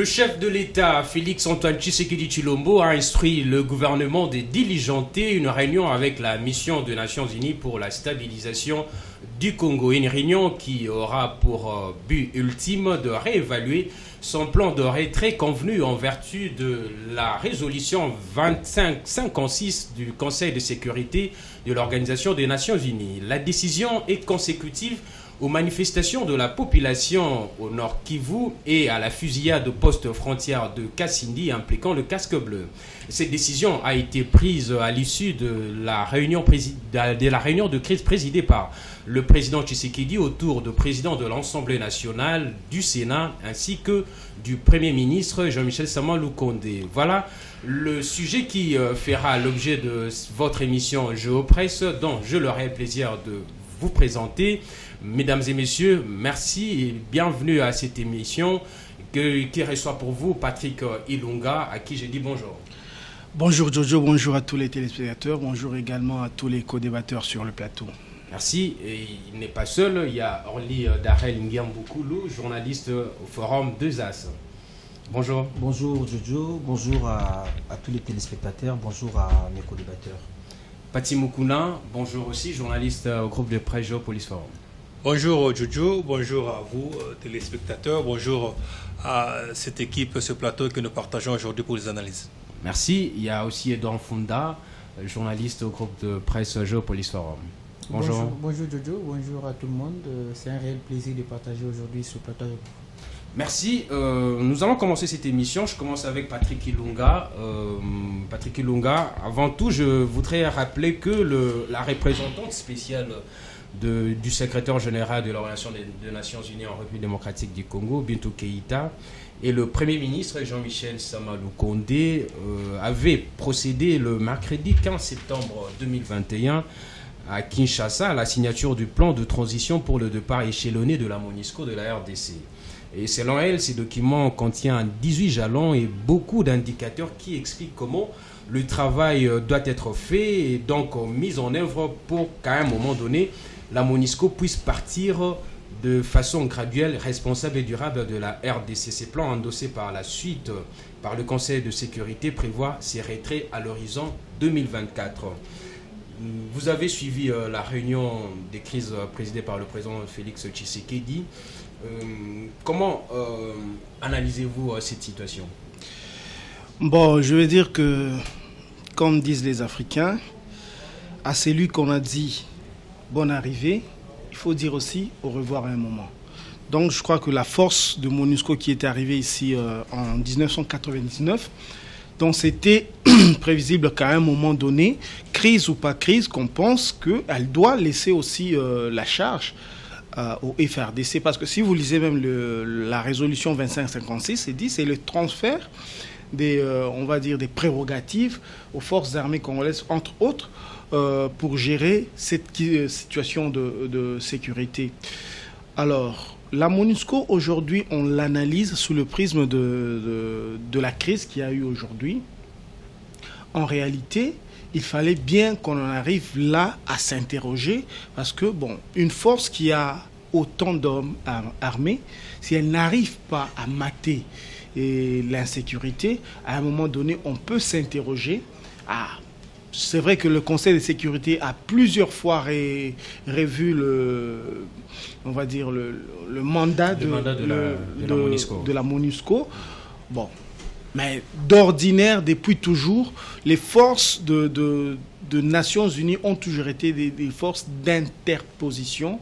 chef de l'État, Félix-Antoine Tshisekedi Tshilombo, a instruit le gouvernement de diligenter une réunion avec la mission des Nations Unies pour la stabilisation du Congo. Une réunion qui aura pour but ultime de réévaluer son plan de retrait convenu en vertu de la résolution 2556 du Conseil de sécurité de l'Organisation des Nations Unies. La décision est consécutive aux manifestations de la population au Nord Kivu et à la fusillade au poste frontière de Kasindi impliquant le casque bleu. Cette décision a été prise à l'issue de la réunion de crise présidée par le président Tshisekedi autour du président de l'Assemblée nationale, du Sénat, ainsi que du Premier ministre Jean-Michel Sama Lukonde. Voilà le sujet qui fera l'objet de votre émission Géopresse, dont je l'aurai le plaisir de vous présenter. Mesdames et messieurs, merci et bienvenue à cette émission qui reçoit pour vous Patrick Ilunga, à qui je dis bonjour. Bonjour Jojo, bonjour à tous les téléspectateurs, bonjour également à tous les co-débatteurs sur le plateau. Merci, et il n'est pas seul, il y a Orly Darel Ngiamboukulu, journaliste au Forum 2As. Bonjour. Bonjour Jojo, bonjour à tous les téléspectateurs, bonjour à mes co-débatteurs. Pati Mukuna, bonjour aussi, journaliste au groupe de presse Géopolis Forum. Bonjour Jojo, bonjour à vous téléspectateurs, bonjour à cette équipe, ce plateau que nous partageons aujourd'hui pour les analyses. Merci, il y a aussi Edouard Funda, journaliste au groupe de presse Géopolis Forum. Bonjour. Bonjour Jojo, bonjour à tout le monde, c'est un réel plaisir de partager aujourd'hui ce plateau avec vous. Merci. Nous allons commencer cette émission. Je commence avec Patrick Ilunga. Patrick Ilunga, avant tout, je voudrais rappeler que la représentante spéciale du secrétaire général de l'Organisation des Nations Unies en République démocratique du Congo, Bintou Keïta, et le Premier ministre Jean-Michel Sama Lukonde avaient procédé le mercredi 15 septembre 2021 à Kinshasa à la signature du plan de transition pour le départ échelonné de la MONUSCO de la RDC. Et selon elle, ce document contient 18 jalons et beaucoup d'indicateurs qui expliquent comment le travail doit être fait et donc mis en œuvre pour qu'à un moment donné, la MONUSCO puisse partir de façon graduelle, responsable et durable de la RDC. Ces plans endossés par la suite par le Conseil de sécurité prévoient ces retraits à l'horizon 2024. Vous avez suivi la réunion des crises présidée par le président Félix Tshisekedi. Comment analysez-vous cette situation? Bon, je veux dire que, comme disent les Africains, à celui qu'on a dit bonne arrivée, il faut dire aussi au revoir à un moment. Donc je crois que la force de MONUSCO qui est arrivée ici en 1999, donc c'était prévisible qu'à un moment donné, crise ou pas crise, qu'on pense qu'elle doit laisser aussi la charge au FRDC, parce que si vous lisez même la résolution 2556, c'est dit, c'est le transfert des, on va dire, des prérogatives aux forces armées congolaises, entre autres, pour gérer cette situation de sécurité. Alors, la MONUSCO, aujourd'hui, on l'analyse sous le prisme de la crise qu'il y a eu aujourd'hui. En réalité, il fallait bien qu'on en arrive là à s'interroger, parce que, bon, une force qui a autant d'hommes armés, si elle n'arrive pas à mater l'insécurité, à un moment donné, on peut s'interroger. C'est vrai que le Conseil de sécurité a plusieurs fois revu on va dire le mandat de la MONUSCO. Bon. Mais d'ordinaire, depuis toujours, les forces de Nations Unies ont toujours été des forces d'interposition.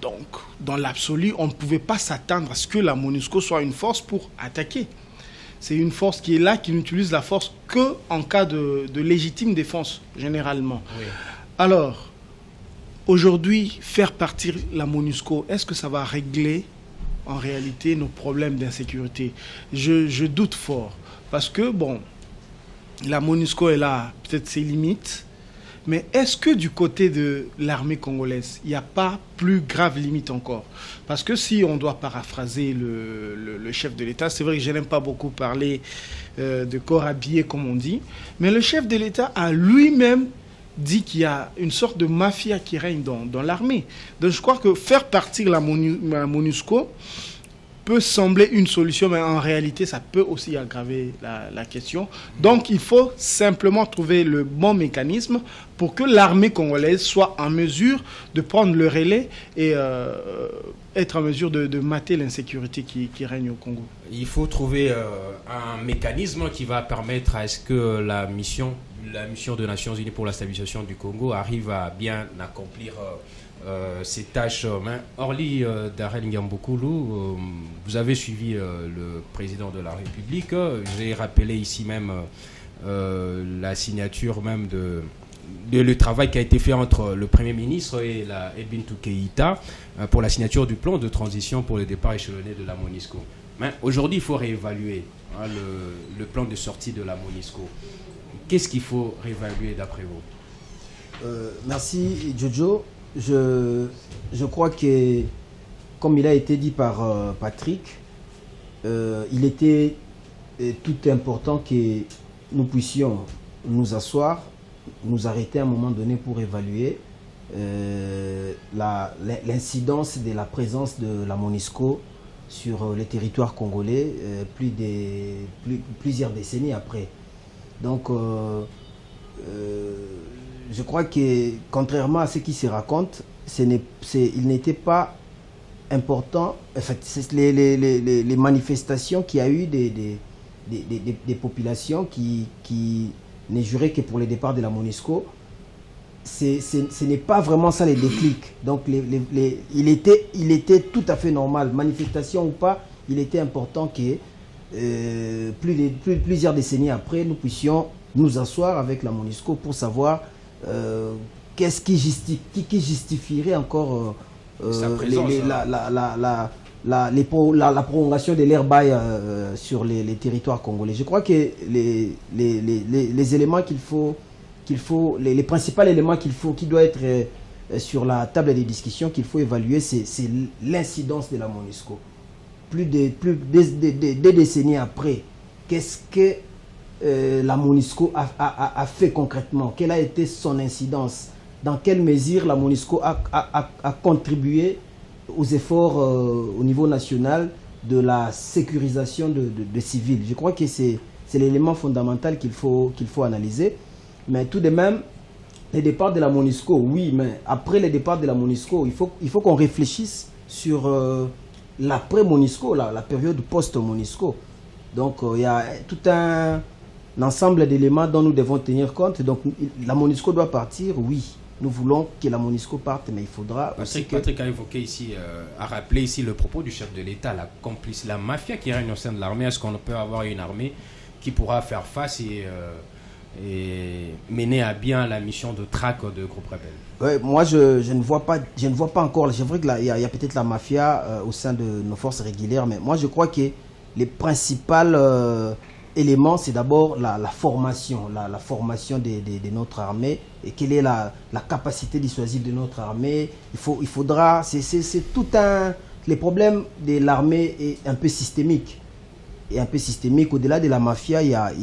Donc, dans l'absolu, on ne pouvait pas s'attendre à ce que la MONUSCO soit une force pour attaquer. C'est une force qui est là, qui n'utilise la force qu'en cas de légitime défense, généralement. Oui. Alors, aujourd'hui, faire partir la MONUSCO, est-ce que ça va régler en réalité nos problèmes d'insécurité? Je doute fort. Parce que, bon, la MONUSCO, elle a peut-être ses limites. Mais est-ce que du côté de l'armée congolaise, il n'y a pas plus grave limite encore? Parce que si on doit paraphraser le chef de l'État, c'est vrai que je n'aime pas beaucoup parler de corps habillé comme on dit, mais le chef de l'État a lui-même dit qu'il y a une sorte de mafia qui règne dans l'armée. Donc je crois que faire partir la MONUSCO, peut sembler une solution, mais en réalité, ça peut aussi aggraver la question. Donc, il faut simplement trouver le bon mécanisme pour que l'armée congolaise soit en mesure de prendre le relais et être en mesure de mater l'insécurité qui règne au Congo. Il faut trouver un mécanisme qui va permettre à ce que la mission des Nations Unies pour la stabilisation du Congo arrive à bien accomplir ces tâches. Orly Darel Ngambokoulou, vous avez suivi le président de la République. J'ai rappelé ici même la signature même le travail qui a été fait entre le Premier ministre et Bintou Keïta pour la signature du plan de transition pour le départ échelonné de la MONUSCO. Mais aujourd'hui, il faut réévaluer le plan de sortie de la MONUSCO. Qu'est-ce qu'il faut réévaluer d'après vous? Merci Jojo. Je crois que, comme il a été dit par Patrick, il était tout important que nous puissions nous asseoir, nous arrêter à un moment donné pour évaluer l'incidence de la présence de la MONUSCO sur les territoires congolais plusieurs décennies après. Donc, je crois que, contrairement à ce qui se raconte, il n'était pas important. En fait, les manifestations qu'il y a eu des populations qui ne juraient que pour le départ de la MONUSCO, ce n'est pas vraiment ça les déclics. Donc, il était tout à fait normal, manifestation ou pas, il était important que plusieurs décennies après, nous puissions nous asseoir avec la MONUSCO pour savoir qu'est-ce qui justifierait encore la prolongation de l'air bail sur les territoires congolais. Je crois que les éléments les principaux éléments qui doivent être sur la table des discussions qu'il faut évaluer, c'est l'incidence de la MONUSCO. Des décennies après, qu'est-ce que la MONUSCO a fait concrètement? Quelle a été son incidence? Dans quelle mesure la MONUSCO a contribué aux efforts au niveau national de la sécurisation de civils? Je crois que c'est l'élément fondamental qu'il faut analyser. Mais tout de même, les départs de la MONUSCO, oui, mais après les départs de la MONUSCO, il faut qu'on réfléchisse sur l'après-MONUSCO, la période post-MONUSCO. Donc, il y a tout un ensemble d'éléments dont nous devons tenir compte. Donc, la MONUSCO doit partir, oui. Nous voulons que la MONUSCO parte, mais il faudra aussi que... Patrick a évoqué ici, a rappelé ici le propos du chef de l'État, la mafia qui règne au sein de l'armée. Est-ce qu'on peut avoir une armée qui pourra faire face et mener à bien la mission de traque de groupes rebelles? Ouais, moi, je ne vois pas encore. C'est vrai qu'il y a peut-être la mafia au sein de nos forces régulières, mais moi, je crois que les principaux éléments, c'est d'abord la formation, la formation de notre armée, et quelle est la capacité dissuasive de notre armée. Il faudra, c'est tout un... Les problèmes de l'armée est un peu systémique. Et un peu systémique, au-delà de la mafia, il y a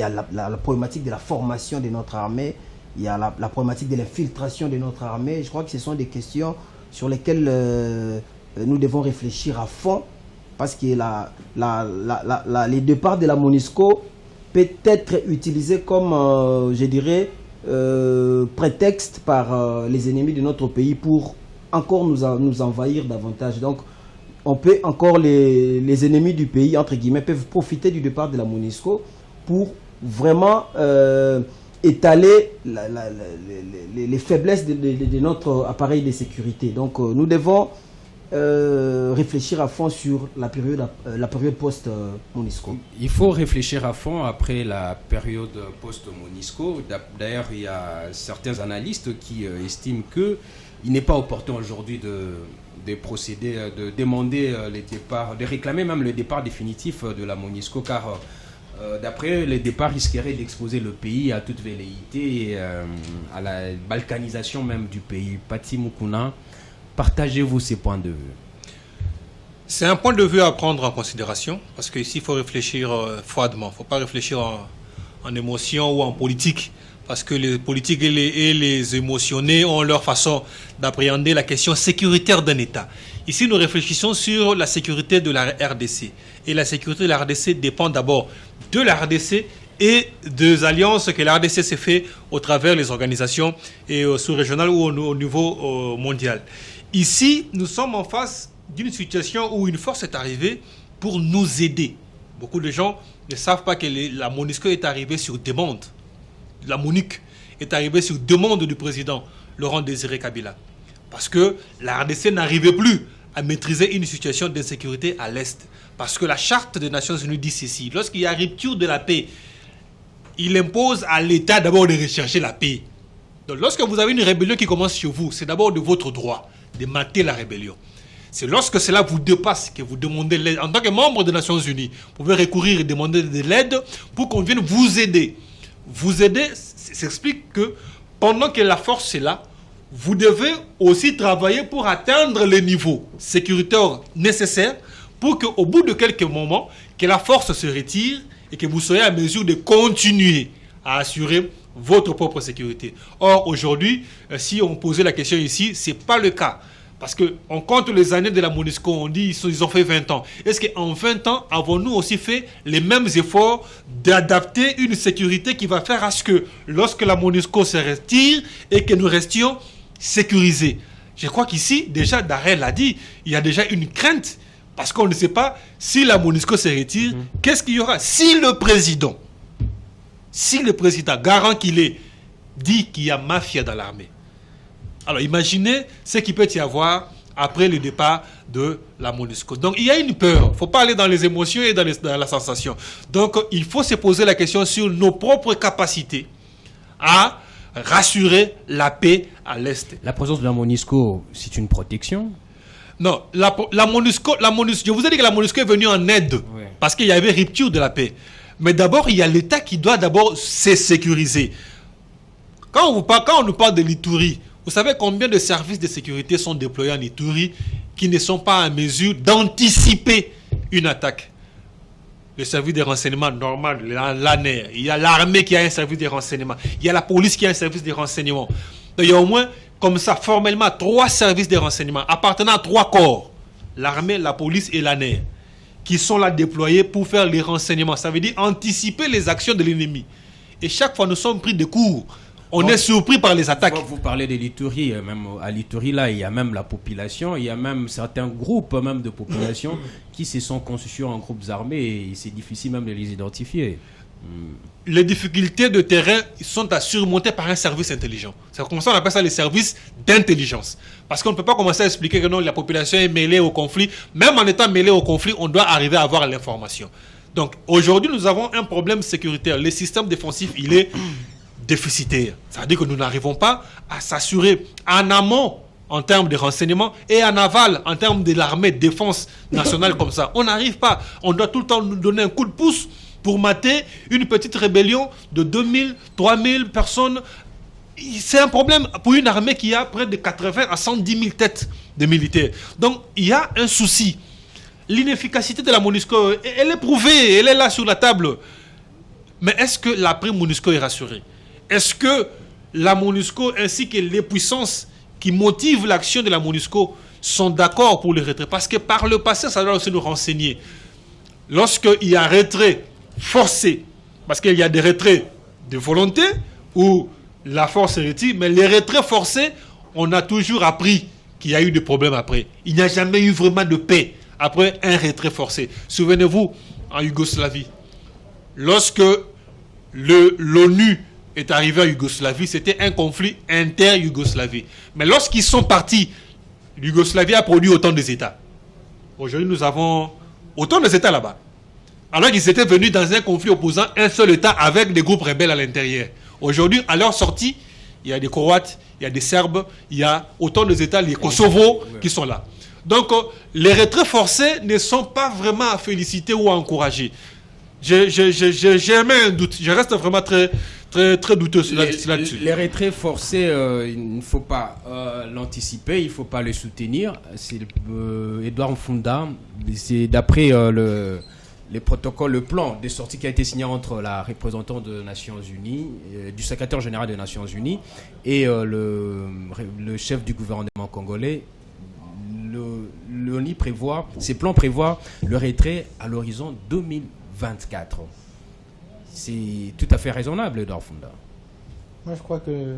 la problématique de la formation de notre armée, il y a la problématique de l'infiltration de notre armée. Je crois que ce sont des questions sur lesquelles nous devons réfléchir à fond, parce que les départs de la MONUSCO peut être utilisé comme, je dirais, prétexte par les ennemis de notre pays pour encore nous envahir davantage. Donc, on peut encore, les ennemis du pays, entre guillemets, peuvent profiter du départ de la MONUSCO pour vraiment étaler les faiblesses de notre appareil de sécurité. Donc, nous devons réfléchir à fond sur la période post-MONUSCO. Il faut réfléchir à fond après la période post-MONUSCO. D'ailleurs, il y a certains analystes qui estiment qu'il n'est pas opportun aujourd'hui de procéder, de demander les départs, de réclamer même le départ définitif de la MONUSCO, car d'après les départs risqueraient d'exposer le pays à toute velléité et à la balkanisation même du pays. Pati Mukuna, partagez-vous ces points de vue? C'est un point de vue à prendre en considération, parce qu'ici il faut réfléchir froidement, il ne faut pas réfléchir en émotion ou en politique, parce que les politiques et les émotionnés ont leur façon d'appréhender la question sécuritaire d'un État. Ici, nous réfléchissons sur la sécurité de la RDC. Et la sécurité de la RDC dépend d'abord de la RDC et des alliances que la RDC s'est fait au travers des organisations sous-régionales ou au niveau mondial. Ici, nous sommes en face d'une situation où une force est arrivée pour nous aider. Beaucoup de gens ne savent pas que la MONUSCO est arrivée sur demande. La MONUC est arrivée sur demande du président Laurent Désiré Kabila. Parce que la RDC n'arrivait plus à maîtriser une situation d'insécurité à l'Est. Parce que la Charte des Nations Unies dit ceci. Lorsqu'il y a rupture de la paix, il impose à l'État d'abord de rechercher la paix. Donc lorsque vous avez une rébellion qui commence chez vous, c'est d'abord de votre droit de mater la rébellion. C'est lorsque cela vous dépasse que vous demandez l'aide. En tant que membre des Nations Unies, vous pouvez recourir et demander de l'aide pour qu'on vienne vous aider. Vous aider, s'explique que pendant que la force est là, vous devez aussi travailler pour atteindre les niveaux sécuritaires nécessaires pour qu'au bout de quelques moments, que la force se retire et que vous soyez à mesure de continuer à assurer votre propre sécurité. Or, aujourd'hui, si on posait la question ici, ce n'est pas le cas. Parce qu'on compte les années de la MONUSCO, on dit ils ont fait 20 ans. Est-ce qu'en 20 ans, avons-nous aussi fait les mêmes efforts d'adapter une sécurité qui va faire à ce que, lorsque la MONUSCO se retire et que nous restions sécurisés? Je crois qu'ici, déjà, Darrell l'a dit, il y a déjà une crainte, parce qu'on ne sait pas si la MONUSCO se retire, qu'est-ce qu'il y aura? Si le président, garant qu'il est, dit qu'il y a mafia dans l'armée, alors imaginez ce qu'il peut y avoir après le départ de la MONUSCO. Donc il y a une peur, il ne faut pas aller dans les émotions et dans la sensation. Donc il faut se poser la question sur nos propres capacités à rassurer la paix à l'Est. La présence de la MONUSCO, c'est une protection? Non, la MONUSCO, je vous ai dit que la MONUSCO est venue en aide, parce qu'il y avait rupture de la paix. Mais d'abord, il y a l'État qui doit d'abord se sécuriser. Quand on nous parle de l'Ituri, vous savez combien de services de sécurité sont déployés en Ituri qui ne sont pas en mesure d'anticiper une attaque? Le service de renseignement normal, l'ANER, il y a l'armée qui a un service de renseignement, il y a la police qui a un service de renseignement. Donc, il y a au moins, comme ça, formellement, 3 services de renseignement appartenant à 3 corps, l'armée, la police et l'ANER, qui sont là déployés pour faire les renseignements. Ça veut dire anticiper les actions de l'ennemi. Et chaque fois, nous sommes pris de court. On est surpris par les attaques. Vous parlez de l'Ituri, même à l'Ituri, là, il y a même la population, il y a même certains groupes même de population qui se sont constitués en groupes armés et c'est difficile même de les identifier. Les difficultés de terrain sont à surmonter par un service intelligent. C'est comme ça qu'on appelle ça les services d'intelligence. Parce qu'on ne peut pas commencer à expliquer que non, la population est mêlée au conflit. Même en étant mêlée au conflit, on doit arriver à avoir l'information. Donc aujourd'hui, nous avons un problème sécuritaire. Le système défensif, il est déficitaire. Ça veut dire que nous n'arrivons pas à s'assurer en amont en termes de renseignement et en aval en termes de l'armée de défense nationale comme ça. On n'arrive pas. On doit tout le temps nous donner un coup de pouce pour mater une petite rébellion de 2000, 3000 personnes. C'est un problème pour une armée qui a près de 80 à 110 000 têtes de militaires. Donc, il y a un souci. L'inefficacité de la MONUSCO, elle est prouvée, elle est là sur la table. Mais est-ce que l'après-MONUSCO est rassurée? Est-ce que la MONUSCO ainsi que les puissances qui motivent l'action de la MONUSCO sont d'accord pour le retrait? Parce que par le passé, ça doit aussi nous renseigner. Lorsqu'il y a retrait forcé, parce qu'il y a des retraits de volonté où la force est retirée, mais les retraits forcés, on a toujours appris qu'il y a eu des problèmes après. Il n'y a jamais eu vraiment de paix après un retrait forcé. Souvenez-vous, en Yougoslavie, lorsque l'ONU est arrivé à Yougoslavie, c'était un conflit inter-Yougoslavie. Mais lorsqu'ils sont partis, l'Yougoslavie a produit autant d'États. Aujourd'hui, nous avons autant d'États là-bas. Alors qu'ils étaient venus dans un conflit opposant un seul État avec des groupes rebelles à l'intérieur. Aujourd'hui, à leur sortie, il y a des Croates, il y a des Serbes, il y a autant d'États, les Kosovo, qui sont là. Donc, les retraits forcés ne sont pas vraiment à féliciter ou à encourager. J'ai un doute. Je reste vraiment très douteux là-dessus. Les retraits forcés, il ne faut pas l'anticiper, il ne faut pas le soutenir. C'est Edouard Mfunda, c'est d'après les protocoles, le plan de sortie qui a été signé entre la représentante des Nations Unies, du secrétaire général des Nations Unies et le chef du gouvernement congolais. L'ONU prévoit, ces plans prévoient le retrait à l'horizon 2024. C'est tout à fait raisonnable, Edouard Funda. Moi, je crois que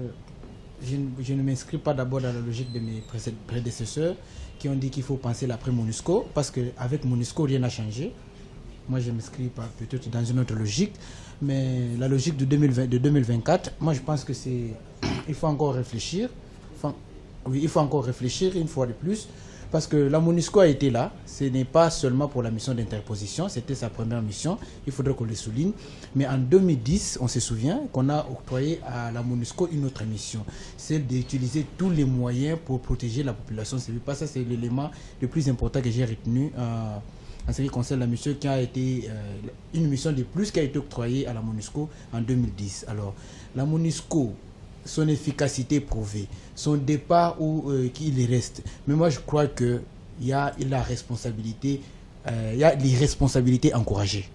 je ne m'inscris pas d'abord dans la logique de mes prédécesseurs qui ont dit qu'il faut penser l'après-MONUSCO, parce qu'avec MONUSCO, rien n'a changé. Moi, je m'inscris peut-être dans une autre logique, mais la logique de 2024, moi, je pense que il faut encore réfléchir. Oui, il faut encore réfléchir une fois de plus, parce que la MONUSCO a été là. Ce n'est pas seulement pour la mission d'interposition, c'était sa première mission, il faudrait qu'on le souligne. Mais en 2010, on se souvient qu'on a octroyé à la MONUSCO une autre mission, celle d'utiliser tous les moyens pour protéger la population civile. Ça, c'est l'élément le plus important que j'ai retenu en ce qui concerne la mission qui a été une mission de plus qui a été octroyée à la MONUSCO en 2010. Alors, la MONUSCO, son efficacité prouvée, son départ où qu'il reste. Mais moi, je crois qu'il y a la responsabilité, il y a l'irresponsabilité encouragée.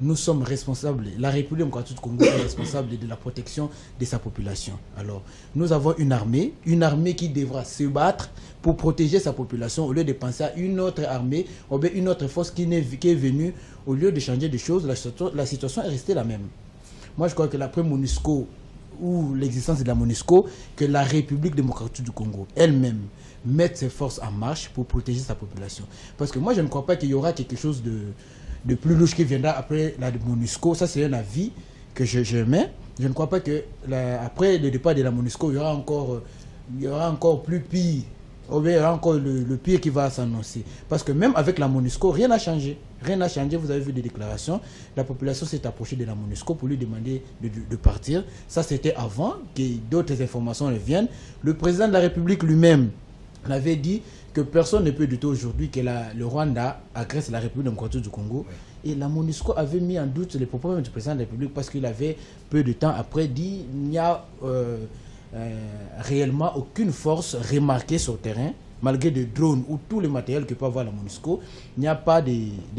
Nous sommes responsables, la République démocratique du Congo est responsable de la protection de sa population. Alors, nous avons une armée qui devra se battre pour protéger sa population au lieu de penser à une autre armée ou bien une autre force qui est venue. Au lieu de changer de choses, la situation est restée la même. Moi, je crois que l'après MONUSCO ou l'existence de la MONUSCO, que la République démocratique du Congo elle-même mette ses forces en marche pour protéger sa population. Parce que moi, je ne crois pas qu'il y aura quelque chose de plus louche qui viendra après la MONUSCO. Ça, c'est un avis que je mets. Je ne crois pas que après le départ de la MONUSCO, il y aura encore plus pire. Ou bien il y aura encore le pire qui va s'annoncer. Parce que même avec la MONUSCO, rien n'a changé. Rien n'a changé, vous avez vu des déclarations. La population s'est approchée de la MONUSCO pour lui demander de partir. Ça, c'était avant que d'autres informations reviennent. Le président de la République lui-même l'avait dit que personne ne peut douter aujourd'hui que le Rwanda agresse la République démocratique du Congo. Et la MONUSCO avait mis en doute les propos du président de la République parce qu'il avait peu de temps après dit qu'il n'y a réellement aucune force remarquée sur le terrain, malgré des drones ou tout le matériel que peut avoir la MONUSCO. Il n'y a pas de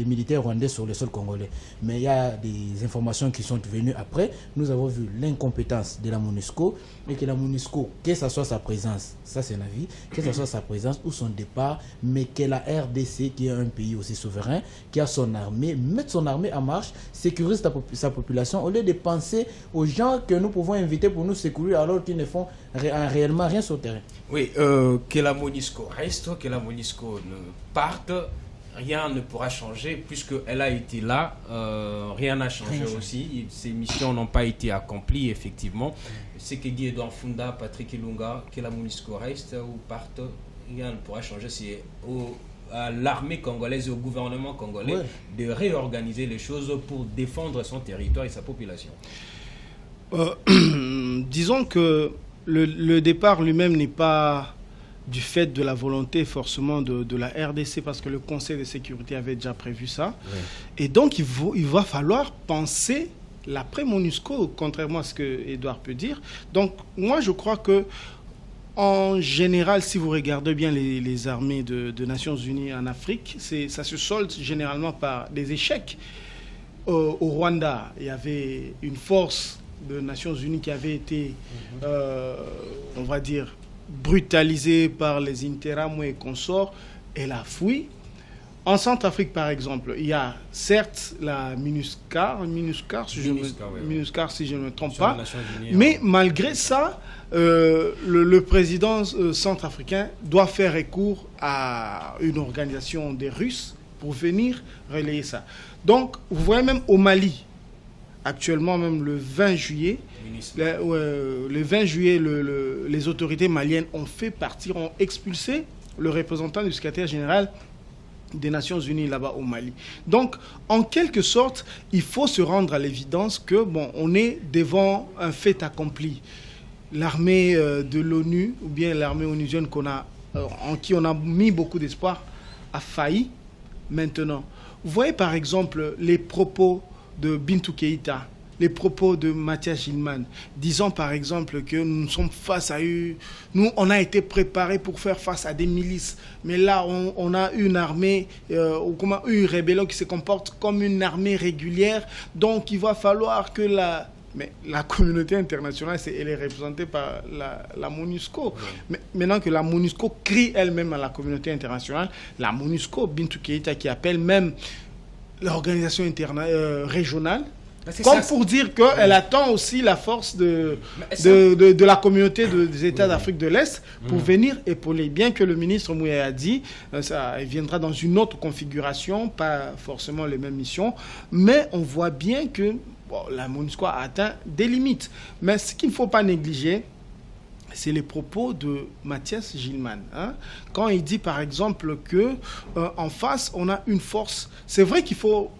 militaires rwandais sur le sol congolais. Mais il y a des informations qui sont venues après. Nous avons vu l'incompétence de la MONUSCO et que la MONUSCO, que ce soit sa présence, ça c'est un avis, que ce soit sa présence ou son départ, mais que la RDC, qui est un pays aussi souverain, qui a son armée, mette son armée en marche, sécurise sa population, au lieu de penser aux gens que nous pouvons inviter pour nous secourir alors qu'ils ne font réellement rien sur le terrain. Oui, que la MONUSCO reste, que la MONUSCO ne parte, rien ne pourra changer puisqu'elle a été là, rien n'a changé aussi. Ces missions n'ont pas été accomplies, effectivement. Ce que dit Edouard Funda, Patrick Ilunga, que la MONUSCO reste ou parte, rien ne pourra changer. C'est à l'armée congolaise et au gouvernement congolais de réorganiser les choses pour défendre son territoire et sa population. Disons que le départ lui-même n'est pas du fait de la volonté forcément de la RDC, parce que le Conseil de sécurité avait déjà prévu ça. Oui. Et donc, il va falloir penser l'après-MONUSCO, contrairement à ce que Edouard peut dire. Donc, moi, je crois que en général, si vous regardez bien les armées de Nations Unies en Afrique, ça se solde généralement par des échecs. Au Rwanda, il y avait une force de Nations Unies qui avait été, on va dire, brutalisée par les Interahamwe et consorts. Elle a fui. En Centrafrique, par exemple, il y a certes la MINUSCAR, si je ne me trompe pas, mais malgré ça, le président centrafricain doit faire recours à une organisation des Russes pour venir relayer ça. Donc, vous voyez même au Mali, actuellement, même le 20 juillet, les autorités maliennes ont expulsé le représentant du secrétaire général des Nations Unies là-bas au Mali. Donc, en quelque sorte, il faut se rendre à l'évidence que, on est devant un fait accompli. L'armée de l'ONU, ou bien l'armée onusienne en qui on a mis beaucoup d'espoir, a failli maintenant. Vous voyez par exemple les propos de Bintou Keïta, les propos de Mathias Gilman, disons par exemple que nous sommes face à nous, on a été préparés pour faire face à des milices, mais là on a une armée, une rébellion qui se comporte comme une armée régulière, donc il va falloir que mais la communauté internationale, elle est représentée par la MONUSCO. Oui. Mais maintenant que la MONUSCO crie elle-même à la communauté internationale, la MONUSCO, Bintou Keïta, qui appelle même l'organisation régionale, comme pour dire qu'elle attend aussi la force de la communauté des États d'Afrique de l'Est pour venir épauler. Bien que le ministre Mouya a dit, il viendra dans une autre configuration, pas forcément les mêmes missions, mais on voit bien que la MONUSCO a atteint des limites. Mais ce qu'il ne faut pas négliger, c'est les propos de Mathias Gilman. Quand il dit, par exemple, qu'en face, on a une force. C'est vrai qu'il faut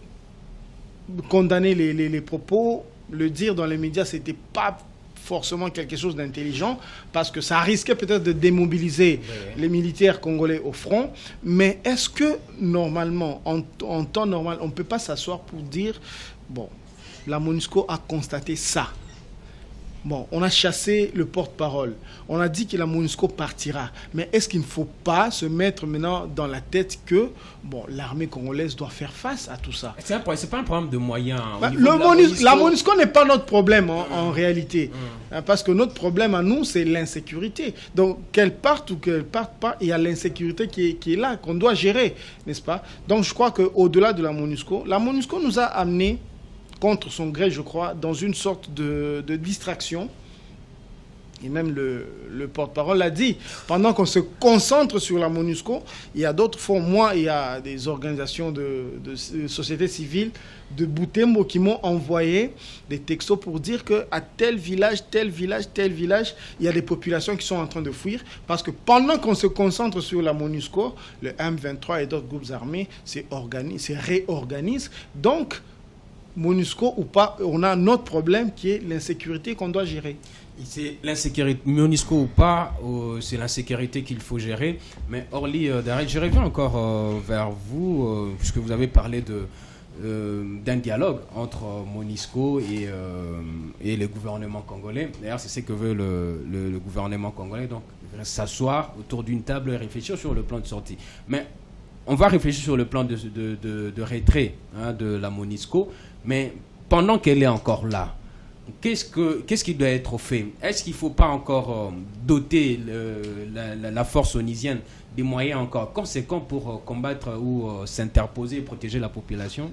condamner les propos. Le dire dans les médias, ce n'était pas forcément quelque chose d'intelligent, parce que ça risquait peut-être de démobiliser les militaires congolais au front. Mais est-ce que, normalement, en temps normal, on ne peut pas s'asseoir pour dire, bon, la MONUSCO a constaté ça. Bon, on a chassé le porte-parole. On a dit que la MONUSCO partira. Mais est-ce qu'il ne faut pas se mettre maintenant dans la tête que l'armée congolaise doit faire face à tout ça? C'est pas un problème de moyens. La MONUSCO n'est pas notre problème en réalité. Parce que notre problème à nous, c'est l'insécurité. Donc, qu'elle parte ou qu'elle parte pas, il y a l'insécurité qui est là, qu'on doit gérer, n'est-ce pas? Donc, je crois qu'au-delà de la MONUSCO nous a amené contre son gré, je crois, dans une sorte de distraction. Et même le porte-parole l'a dit. Pendant qu'on se concentre sur la MONUSCO, il y a d'autres fonds. Moi, il y a des organisations de société civile de Butembo qui m'ont envoyé des textos pour dire qu'à tel village, il y a des populations qui sont en train de fuir. Parce que pendant qu'on se concentre sur la MONUSCO, le M23 et d'autres groupes armés se réorganisent. Donc, MONUSCO ou pas, on a un autre problème qui est l'insécurité qu'on doit gérer. C'est l'insécurité, MONUSCO ou pas, c'est l'insécurité qu'il faut gérer. Mais Orly Darel, je reviens encore vers vous, puisque vous avez parlé d'un dialogue entre MONUSCO et le gouvernement congolais. D'ailleurs, c'est ce que veut le gouvernement congolais, donc s'asseoir autour d'une table et réfléchir sur le plan de sortie. Mais on va réfléchir sur le plan de retrait de la MONUSCO, mais pendant qu'elle est encore là, qu'est-ce qui doit être fait? Est-ce qu'il ne faut pas encore doter la force onisienne des moyens encore conséquents pour combattre ou s'interposer et protéger la population?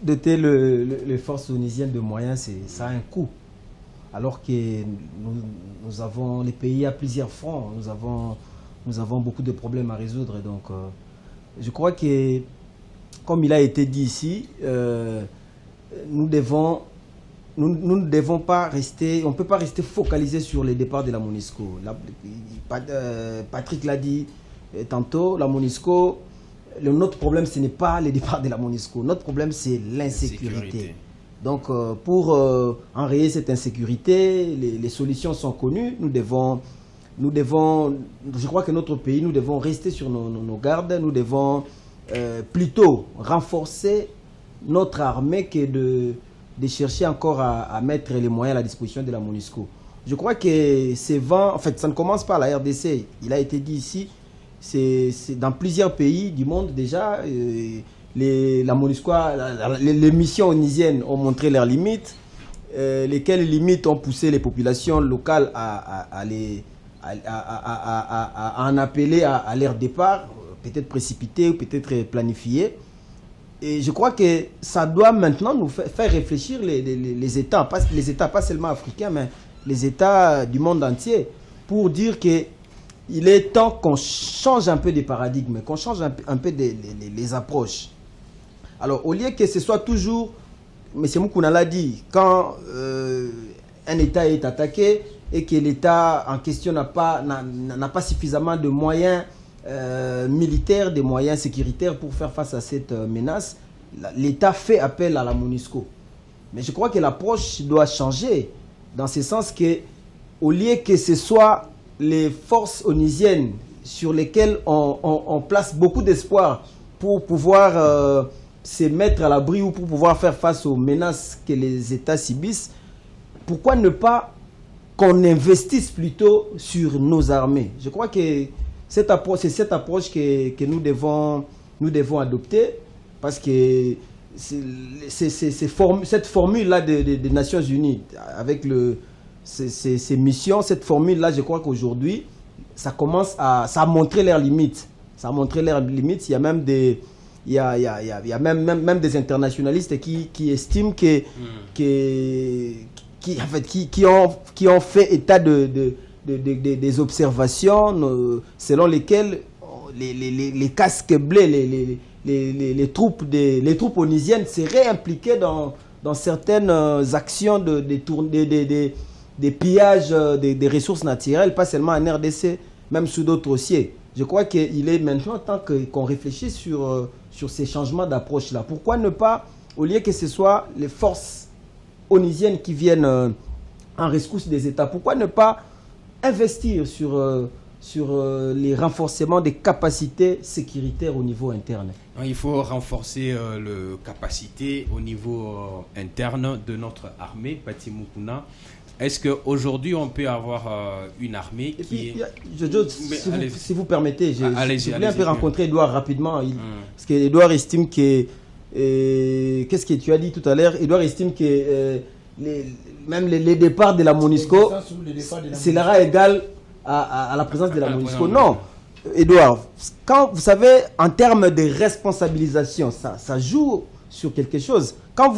Doter les forces onisiennes de moyens, ça a un coût. Alors que nous avons les pays à plusieurs fronts, nous avons beaucoup de problèmes à résoudre. Donc, je crois que, comme il a été dit ici, nous ne devons pas rester, on ne peut pas rester focalisé sur les départs de la MONUSCO. Patrick l'a dit tantôt, la MONUSCO, notre problème, ce n'est pas les départs de la MONUSCO. Notre problème, c'est l'insécurité. Donc, pour enrayer cette insécurité, les solutions sont connues. Nous devons, je crois que notre pays, nous devons rester sur nos gardes. Nous devons plutôt renforcer notre armée que de chercher encore à mettre les moyens à la disposition de la MONUSCO. Je crois que ces vents, en fait, ça ne commence pas à la RDC. Il a été dit ici, c'est dans plusieurs pays du monde déjà. La MONUSCO, les missions onisiennes ont montré leurs limites, lesquelles limites ont poussé les populations locales à en appeler à leur départ, peut-être précipité ou peut-être planifié. Et je crois que ça doit maintenant nous faire réfléchir les États, pas seulement africains, mais les États du monde entier, pour dire qu'il est temps qu'on change un peu des paradigmes, qu'on change un peu les approches. Alors, au lieu que ce soit toujours, M. Moukouna l'a dit, quand un État est attaqué et que l'État en question n'a pas suffisamment de moyens militaires, des moyens sécuritaires pour faire face à cette menace, l'État fait appel à la MONUSCO. Mais je crois que l'approche doit changer, dans ce sens que, au lieu que ce soit les forces onisiennes sur lesquelles on place beaucoup d'espoir pour pouvoir se mettre à l'abri ou pour pouvoir faire face aux menaces que les États subissent, pourquoi ne pas qu'on investisse plutôt sur nos armées? Je crois que c'est cette approche que nous devons adopter, parce que cette formule-là des Nations Unies, avec ces missions, cette formule-là, je crois qu'aujourd'hui, ça commence ça a montré leurs limites. Ça a montré leurs limites. Il y a même même des internationalistes qui estiment qui ont fait état des observations selon lesquelles les casques bleus, les troupes onusiennes seraient impliquées dans certaines actions des pillages des ressources naturelles, pas seulement en RDC, même sous d'autres dossiers. Je crois qu'il est maintenant temps qu'on réfléchisse sur ces changements d'approche-là. Pourquoi ne pas, au lieu que ce soit les forces onusiennes qui viennent en rescousse des États, pourquoi ne pas investir sur les renforcements des capacités sécuritaires au niveau interne? Il faut renforcer les capacités au niveau interne de notre armée, Pati Mukuna. Est-ce qu'aujourd'hui, on peut avoir une armée qui si vous permettez, je voulais un peu rencontrer Edouard rapidement, parce qu'Edouard estime que... Qu'est-ce que tu as dit tout à l'heure? Edouard estime que même les départs de la MONUSCO, sera égal à la présence de la MONUSCO. Non, Edouard, quand vous savez, en termes de responsabilisation, ça joue sur quelque chose. Quand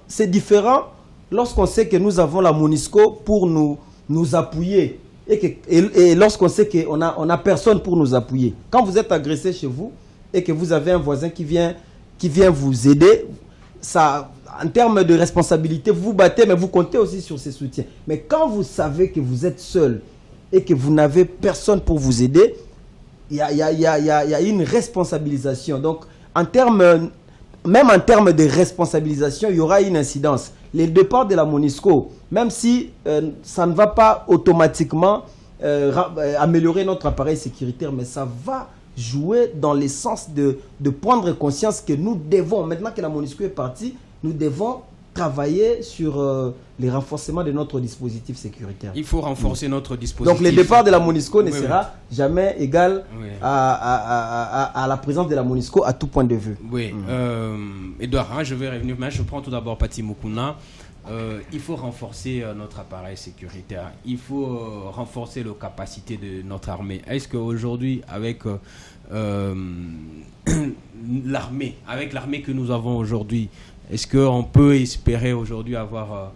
c'est différent, lorsqu'on sait que nous avons la MONUSCO pour nous appuyer, et lorsqu'on sait qu'on a personne pour nous appuyer. Quand vous êtes agressé chez vous et que vous avez un voisin qui vient vous aider, ça, en termes de responsabilité, vous vous battez, mais vous comptez aussi sur ses soutiens. Mais quand vous savez que vous êtes seul et que vous n'avez personne pour vous aider, il y a une responsabilisation. Donc, même en termes de responsabilisation, il y aura une incidence. Les départs de la MONUSCO, même si ça ne va pas automatiquement améliorer notre appareil sécuritaire, mais ça va jouer dans le sens de prendre conscience que nous devons, maintenant que la MONUSCO est partie, nous devons travailler sur les renforcements de notre dispositif sécuritaire. Il faut renforcer notre dispositif. Donc le départ de la MONUSCO ne sera jamais égal à la présence de la MONUSCO à tout point de vue. Oui, Edouard, je vais revenir, mais je prends tout d'abord Pati Mukuna. Il faut renforcer notre appareil sécuritaire. Il faut renforcer les capacités de notre armée. Est-ce qu'aujourd'hui, avec l'armée que nous avons aujourd'hui, est-ce qu'on peut espérer aujourd'hui avoir,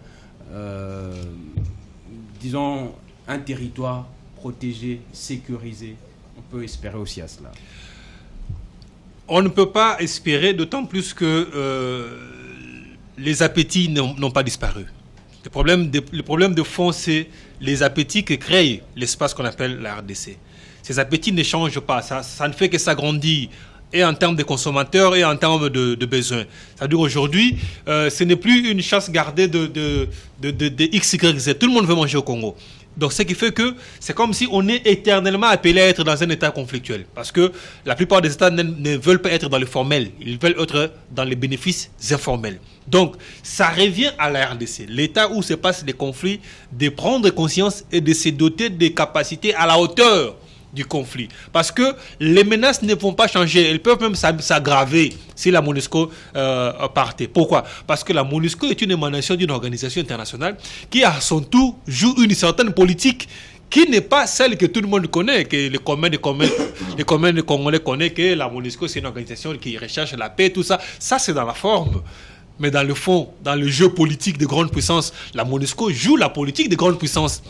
disons, un territoire protégé, sécurisé? On peut espérer aussi à cela. On ne peut pas espérer, d'autant plus que les appétits n'ont pas disparu. Le problème de fond, c'est les appétits que crée l'espace qu'on appelle la RDC. Ces appétits ne changent pas, ça ne fait que s'agrandir, et en termes de consommateurs et en termes de besoins. C'est-à-dire aujourd'hui, ce n'est plus une chasse gardée de X, Y, Z. Tout le monde veut manger au Congo. Donc ce qui fait que c'est comme si on est éternellement appelé à être dans un état conflictuel. Parce que la plupart des états ne veulent pas être dans le formel. Ils veulent être dans les bénéfices informels. Donc ça revient à la RDC, l'état où se passent les conflits, de prendre conscience et de se doter des capacités à la hauteur du conflit. Parce que les menaces ne vont pas changer. Elles peuvent même s'aggraver si la MONUSCO partait. Pourquoi? Parce que la MONUSCO est une émanation d'une organisation internationale qui, à son tour, joue une certaine politique qui n'est pas celle que tout le monde connaît, que les communs des Congolais connaissent, que la MONUSCO, c'est une organisation qui recherche la paix, tout ça. Ça, c'est dans la forme. Mais dans le fond, dans le jeu politique de grandes puissances, la MONUSCO joue la politique de grandes puissances.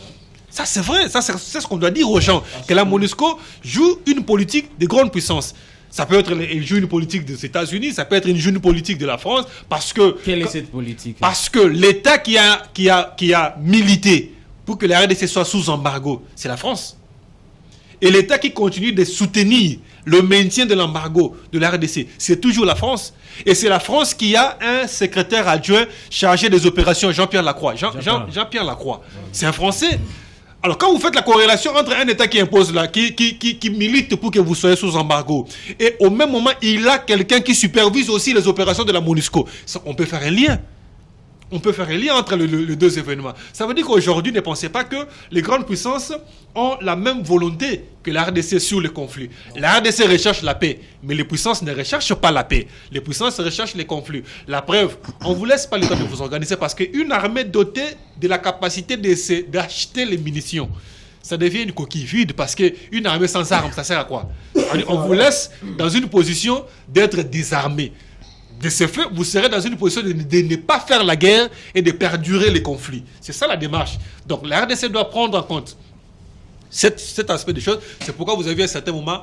Ça, c'est vrai. Ça, c'est ce qu'on doit dire aux gens. Que la MONUSCO joue une politique de grande puissance. Ça peut être elle joue une politique des États-Unis, ça peut être une politique de la France, parce que... Quelle est cette politique? Parce que l'État qui a milité pour que la RDC soit sous embargo, c'est la France. Et l'État qui continue de soutenir le maintien de l'embargo de la RDC, c'est toujours la France. Et c'est la France qui a un secrétaire adjoint chargé des opérations, Jean-Pierre Lacroix. Jean-Pierre Lacroix, c'est un Français. Alors, quand vous faites la corrélation entre un État qui impose là, qui milite pour que vous soyez sous embargo, et au même moment, il a quelqu'un qui supervise aussi les opérations de la MONUSCO, on peut faire un lien. On peut faire un lien entre les deux événements. Ça veut dire qu'aujourd'hui, ne pensez pas que les grandes puissances ont la même volonté que la RDC sur le conflit. La RDC recherche la paix, mais les puissances ne recherchent pas la paix. Les puissances recherchent les conflits. La preuve, on ne vous laisse pas le temps de vous organiser parce qu'une armée dotée de la capacité d'acheter les munitions, ça devient une coquille vide parce qu'une armée sans armes, ça sert à quoi? On vous laisse dans une position d'être désarmé. De ce fait, vous serez dans une position de ne pas faire la guerre et de perdurer les conflits. C'est ça la démarche. Donc la RDC doit prendre en compte cet aspect des choses. C'est pourquoi vous avez à un certain moment,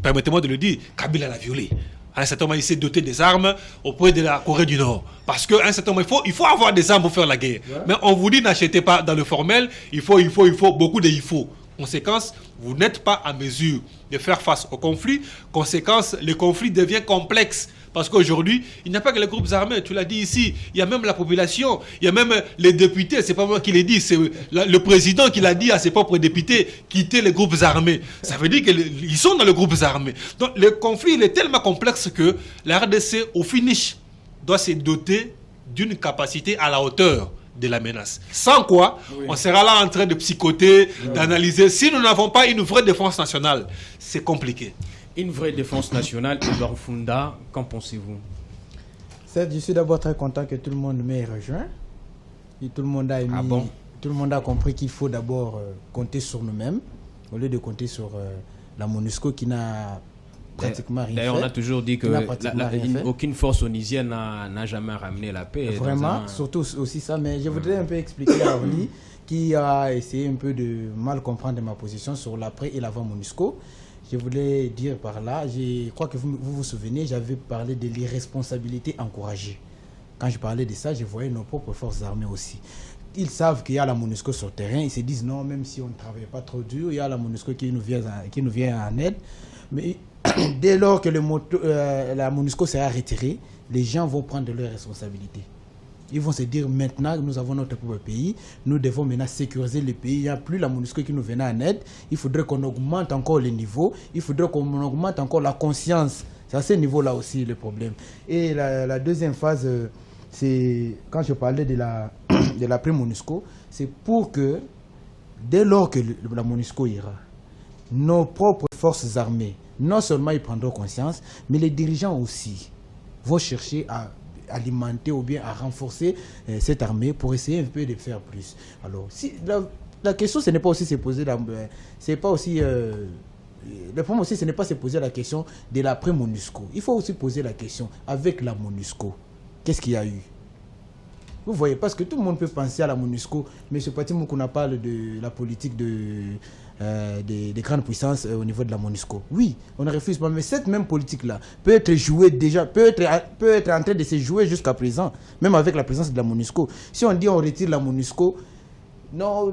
permettez-moi de le dire, Kabila l'a violé. À un certain moment, il s'est doté des armes auprès de la Corée du Nord. Parce qu'à un certain moment, il faut avoir des armes pour faire la guerre. Ouais. Mais on vous dit n'achetez pas dans le formel, il faut, beaucoup de il faut. Conséquence, vous n'êtes pas à mesure de faire face au conflit. Conséquence, le conflit devient complexe. Parce qu'aujourd'hui, il n'y a pas que les groupes armés, tu l'as dit ici, il y a même la population, il y a même les députés, c'est pas moi qui l'ai dit, c'est le président qui l'a dit à ses propres députés, quitter les groupes armés. Ça veut dire qu'ils sont dans les groupes armés. Donc le conflit, il est tellement complexe que la RDC, au finish, doit se doter d'une capacité à la hauteur de la menace. Sans quoi, on sera là en train de psychoter, d'analyser. Si nous n'avons pas une vraie défense nationale, c'est compliqué. Une vraie défense nationale, Edouard Funda, qu'en pensez-vous? Certes, je suis d'abord très content que tout le monde m'ait rejoint. Et tout le monde a tout le monde a compris qu'il faut d'abord compter sur nous-mêmes, au lieu de compter sur la MONUSCO qui n'a pratiquement rien fait. D'ailleurs, on a toujours dit que aucune force onisienne n'a jamais ramené la paix. Vraiment, surtout aussi ça. Mais je voudrais un peu expliquer à Orly, qui a essayé un peu de mal comprendre ma position sur l'après et l'avant MONUSCO. Je voulais dire par là, je crois que vous souvenez, j'avais parlé de l'irresponsabilité encouragée. Quand je parlais de ça, je voyais nos propres forces armées aussi. Ils savent qu'il y a la MONUSCO sur le terrain, ils se disent non, même si on ne travaille pas trop dur, il y a la MONUSCO qui nous vient en aide. Mais dès lors que la MONUSCO sera retirée, les gens vont prendre leurs responsabilités. Ils vont se dire maintenant que nous avons notre propre pays, nous devons maintenant sécuriser le pays. Il n'y a plus la MONUSCO qui nous venait en aide. Il faudrait qu'on augmente encore les niveaux. Il faudrait qu'on augmente encore la conscience. C'est à ce niveau-là aussi le problème. Et la deuxième phase, c'est quand je parlais de l'après-MONUSCO, c'est pour que dès lors que la MONUSCO ira, nos propres forces armées, non seulement ils prendront conscience, mais les dirigeants aussi vont chercher à alimenter ou bien à renforcer cette armée pour essayer un peu de faire plus. Alors, si la question, ce n'est pas aussi se poser c'est pas aussi le problème aussi, ce n'est pas se poser la question de l'après-MONUSCO. Il faut aussi poser la question avec la MONUSCO. Qu'est-ce qu'il y a eu? Vous voyez, parce que tout le monde peut penser à la MONUSCO, mais ce parti qu'on a parlé de la politique des grandes puissances au niveau de la MONUSCO. Oui, on ne refuse pas, mais cette même politique-là peut être jouée déjà, peut être en train de se jouer jusqu'à présent, même avec la présence de la MONUSCO. Si on dit on retire la MONUSCO, non,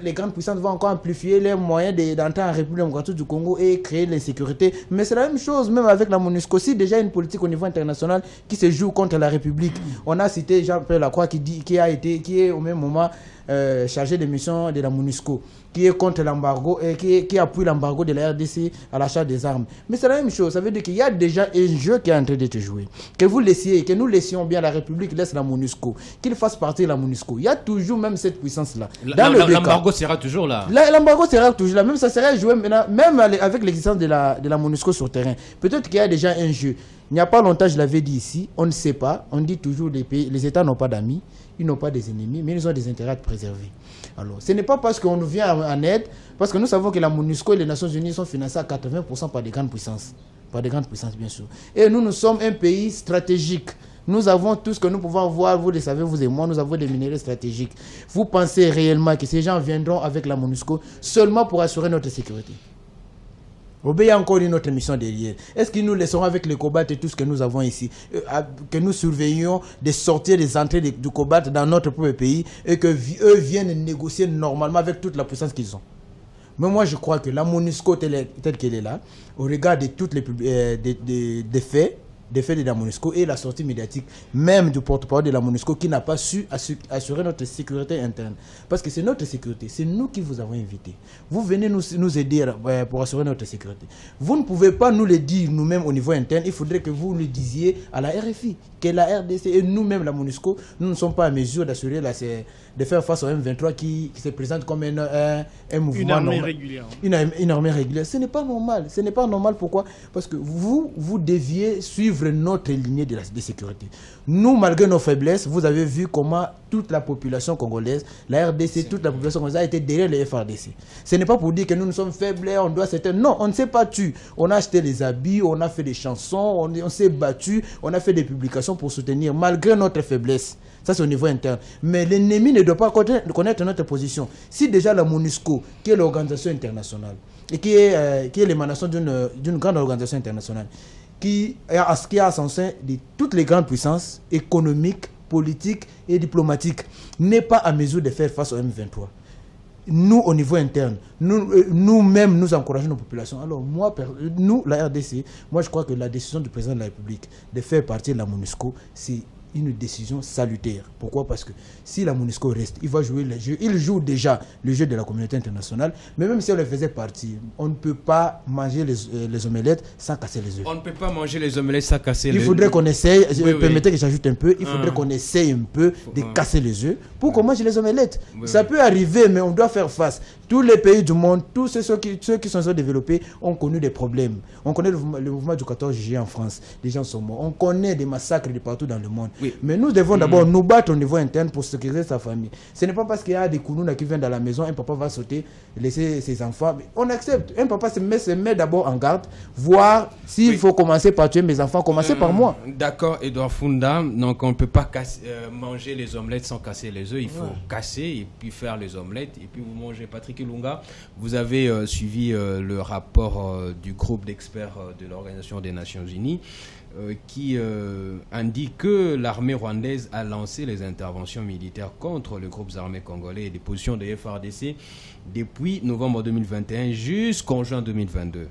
les grandes puissances vont encore amplifier les moyens d'entrer en République démocratique du Congo et créer l'insécurité. Mais c'est la même chose, même avec la MONUSCO. Si déjà une politique au niveau international qui se joue contre la République. On a cité Jean-Pierre Lacroix qui est au même moment chargé de mission de la MONUSCO, qui est contre l'embargo et qui appuie l'embargo de la RDC à l'achat des armes. Mais c'est la même chose, ça veut dire qu'il y a déjà un jeu qui est en train de se jouer. Que nous laissions bien la République laisse la MONUSCO, qu'il fasse partie de la MONUSCO. Il y a toujours même cette puissance-là. L'embargo sera toujours là. L'embargo sera toujours là, même ça serait joué maintenant, même avec l'existence de la MONUSCO sur le terrain. Peut-être qu'il y a déjà un jeu. Il n'y a pas longtemps, je l'avais dit ici, on ne sait pas, on dit toujours les États n'ont pas d'amis, ils n'ont pas des ennemis, mais ils ont des intérêts à préserver. Alors, ce n'est pas parce qu'on nous vient en aide, parce que nous savons que la MONUSCO et les Nations Unies sont financées à 80% par des grandes puissances. Par des grandes puissances, bien sûr. Et nous sommes un pays stratégique. Nous avons tout ce que nous pouvons avoir, vous le savez, vous et moi, nous avons des minéraux stratégiques. Vous pensez réellement que ces gens viendront avec la MONUSCO seulement pour assurer notre sécurité? Il y a encore une autre mission derrière. Est-ce qu'ils nous laisseront avec le cobalt et tout ce que nous avons ici, que nous surveillons des sorties, des entrées du cobalt dans notre propre pays et qu'eux viennent négocier normalement avec toute la puissance qu'ils ont? Mais moi, je crois que la MONUSCO telle qu'elle est là, au regard de toutes des faits, des faits de la MONUSCO et la sortie médiatique même du porte-parole de la MONUSCO qui n'a pas su assurer notre sécurité interne. Parce que c'est notre sécurité, c'est nous qui vous avons invités. Vous venez nous aider pour assurer notre sécurité. Vous ne pouvez pas nous le dire nous-mêmes au niveau interne, il faudrait que vous le disiez à la RFI, que la RDC et nous-mêmes la MONUSCO, nous ne sommes pas en mesure d'assurer de faire face au M23 qui se présente comme un mouvement une armée régulière. Une armée régulière. Ce n'est pas normal. Ce n'est pas normal. Pourquoi? Parce que vous deviez suivre notre lignée de sécurité. Nous, malgré nos faiblesses, vous avez vu comment toute la population congolaise, la RDC, toute la population congolaise a été derrière les FRDC. Ce n'est pas pour dire que nous sommes faibles, on doit s'éteindre. Non, on ne s'est pas tué. On a acheté les habits, on a fait des chansons, on s'est battu, on a fait des publications pour soutenir, malgré notre faiblesse. Ça, c'est au niveau interne. Mais l'ennemi ne doit pas connaître notre position. Si déjà la MONUSCO, qui est l'organisation internationale, et qui est l'émanation d'une grande organisation internationale, qui a son sein de toutes les grandes puissances économiques, politiques et diplomatiques, n'est pas à mesure de faire face au M23. Nous, au niveau interne, nous-mêmes, nous encourageons nos populations. Alors, nous, la RDC, moi, je crois que la décision du président de la République de faire partie de la MONUSCO, c'est une décision salutaire. Pourquoi? Parce que si la MONUSCO reste, il va jouer le jeu. Il joue déjà le jeu de la communauté internationale. Mais même si on le faisait partie, on ne peut pas manger les omelettes sans casser les œufs. On ne peut pas manger les omelettes sans casser les œufs. Il faudrait qu'on essaye, permettez oui. que j'ajoute un peu, il faudrait qu'on essaye un peu de casser les œufs pour qu'on mange les omelettes. Ça peut arriver, mais on doit faire face. Tous les pays du monde, tous ceux qui sont développés ont connu des problèmes. On connaît le mouvement du 14 juillet en France. Les gens sont morts. On connaît des massacres de partout dans le monde. Oui. Mais nous devons d'abord nous battre au niveau interne pour sécuriser sa famille. Ce n'est pas parce qu'il y a des Kounouna qui viennent dans la maison, un papa va sauter, laisser ses enfants. On accepte. Un papa se met d'abord en garde, voir s'il faut commencer par tuer mes enfants, commencer par moi. D'accord, Edouard Funda. Donc on ne peut pas manger les omelettes sans casser les œufs. Il faut casser et puis faire les omelettes. Et puis vous mangez. Patrick Ilunga, vous avez suivi le rapport du groupe d'experts de l'Organisation des Nations Unies. Qui indique que l'armée rwandaise a lancé les interventions militaires contre les groupes armés congolais et les positions des FARDC depuis novembre 2021 jusqu'en juin 2022.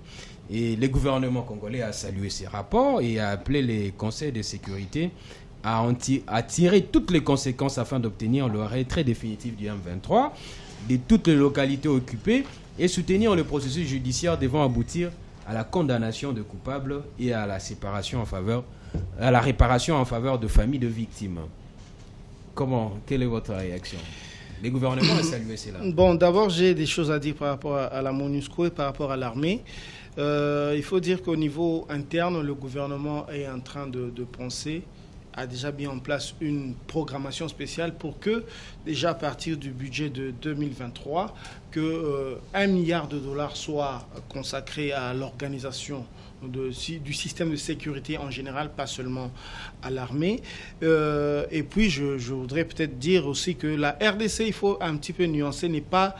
Et le gouvernement congolais a salué ces rapports et a appelé les conseils de sécurité à tirer toutes les conséquences afin d'obtenir le retrait définitif du M23 de toutes les localités occupées et soutenir le processus judiciaire devant aboutir à la condamnation de coupables et à la réparation en faveur de familles de victimes. Quelle est votre réaction? Les gouvernements ont salué cela. Bon, d'abord, j'ai des choses à dire par rapport à la MONUSCO et par rapport à l'armée. Il faut dire qu'au niveau interne, le gouvernement est en train de penser, a déjà mis en place une programmation spéciale pour que, déjà à partir du budget de 2023, que 1 milliard de dollars soit consacré à l'organisation du système de sécurité en général, pas seulement à l'armée. Et puis, je voudrais peut-être dire aussi que la RDC, il faut un petit peu nuancer, n'est pas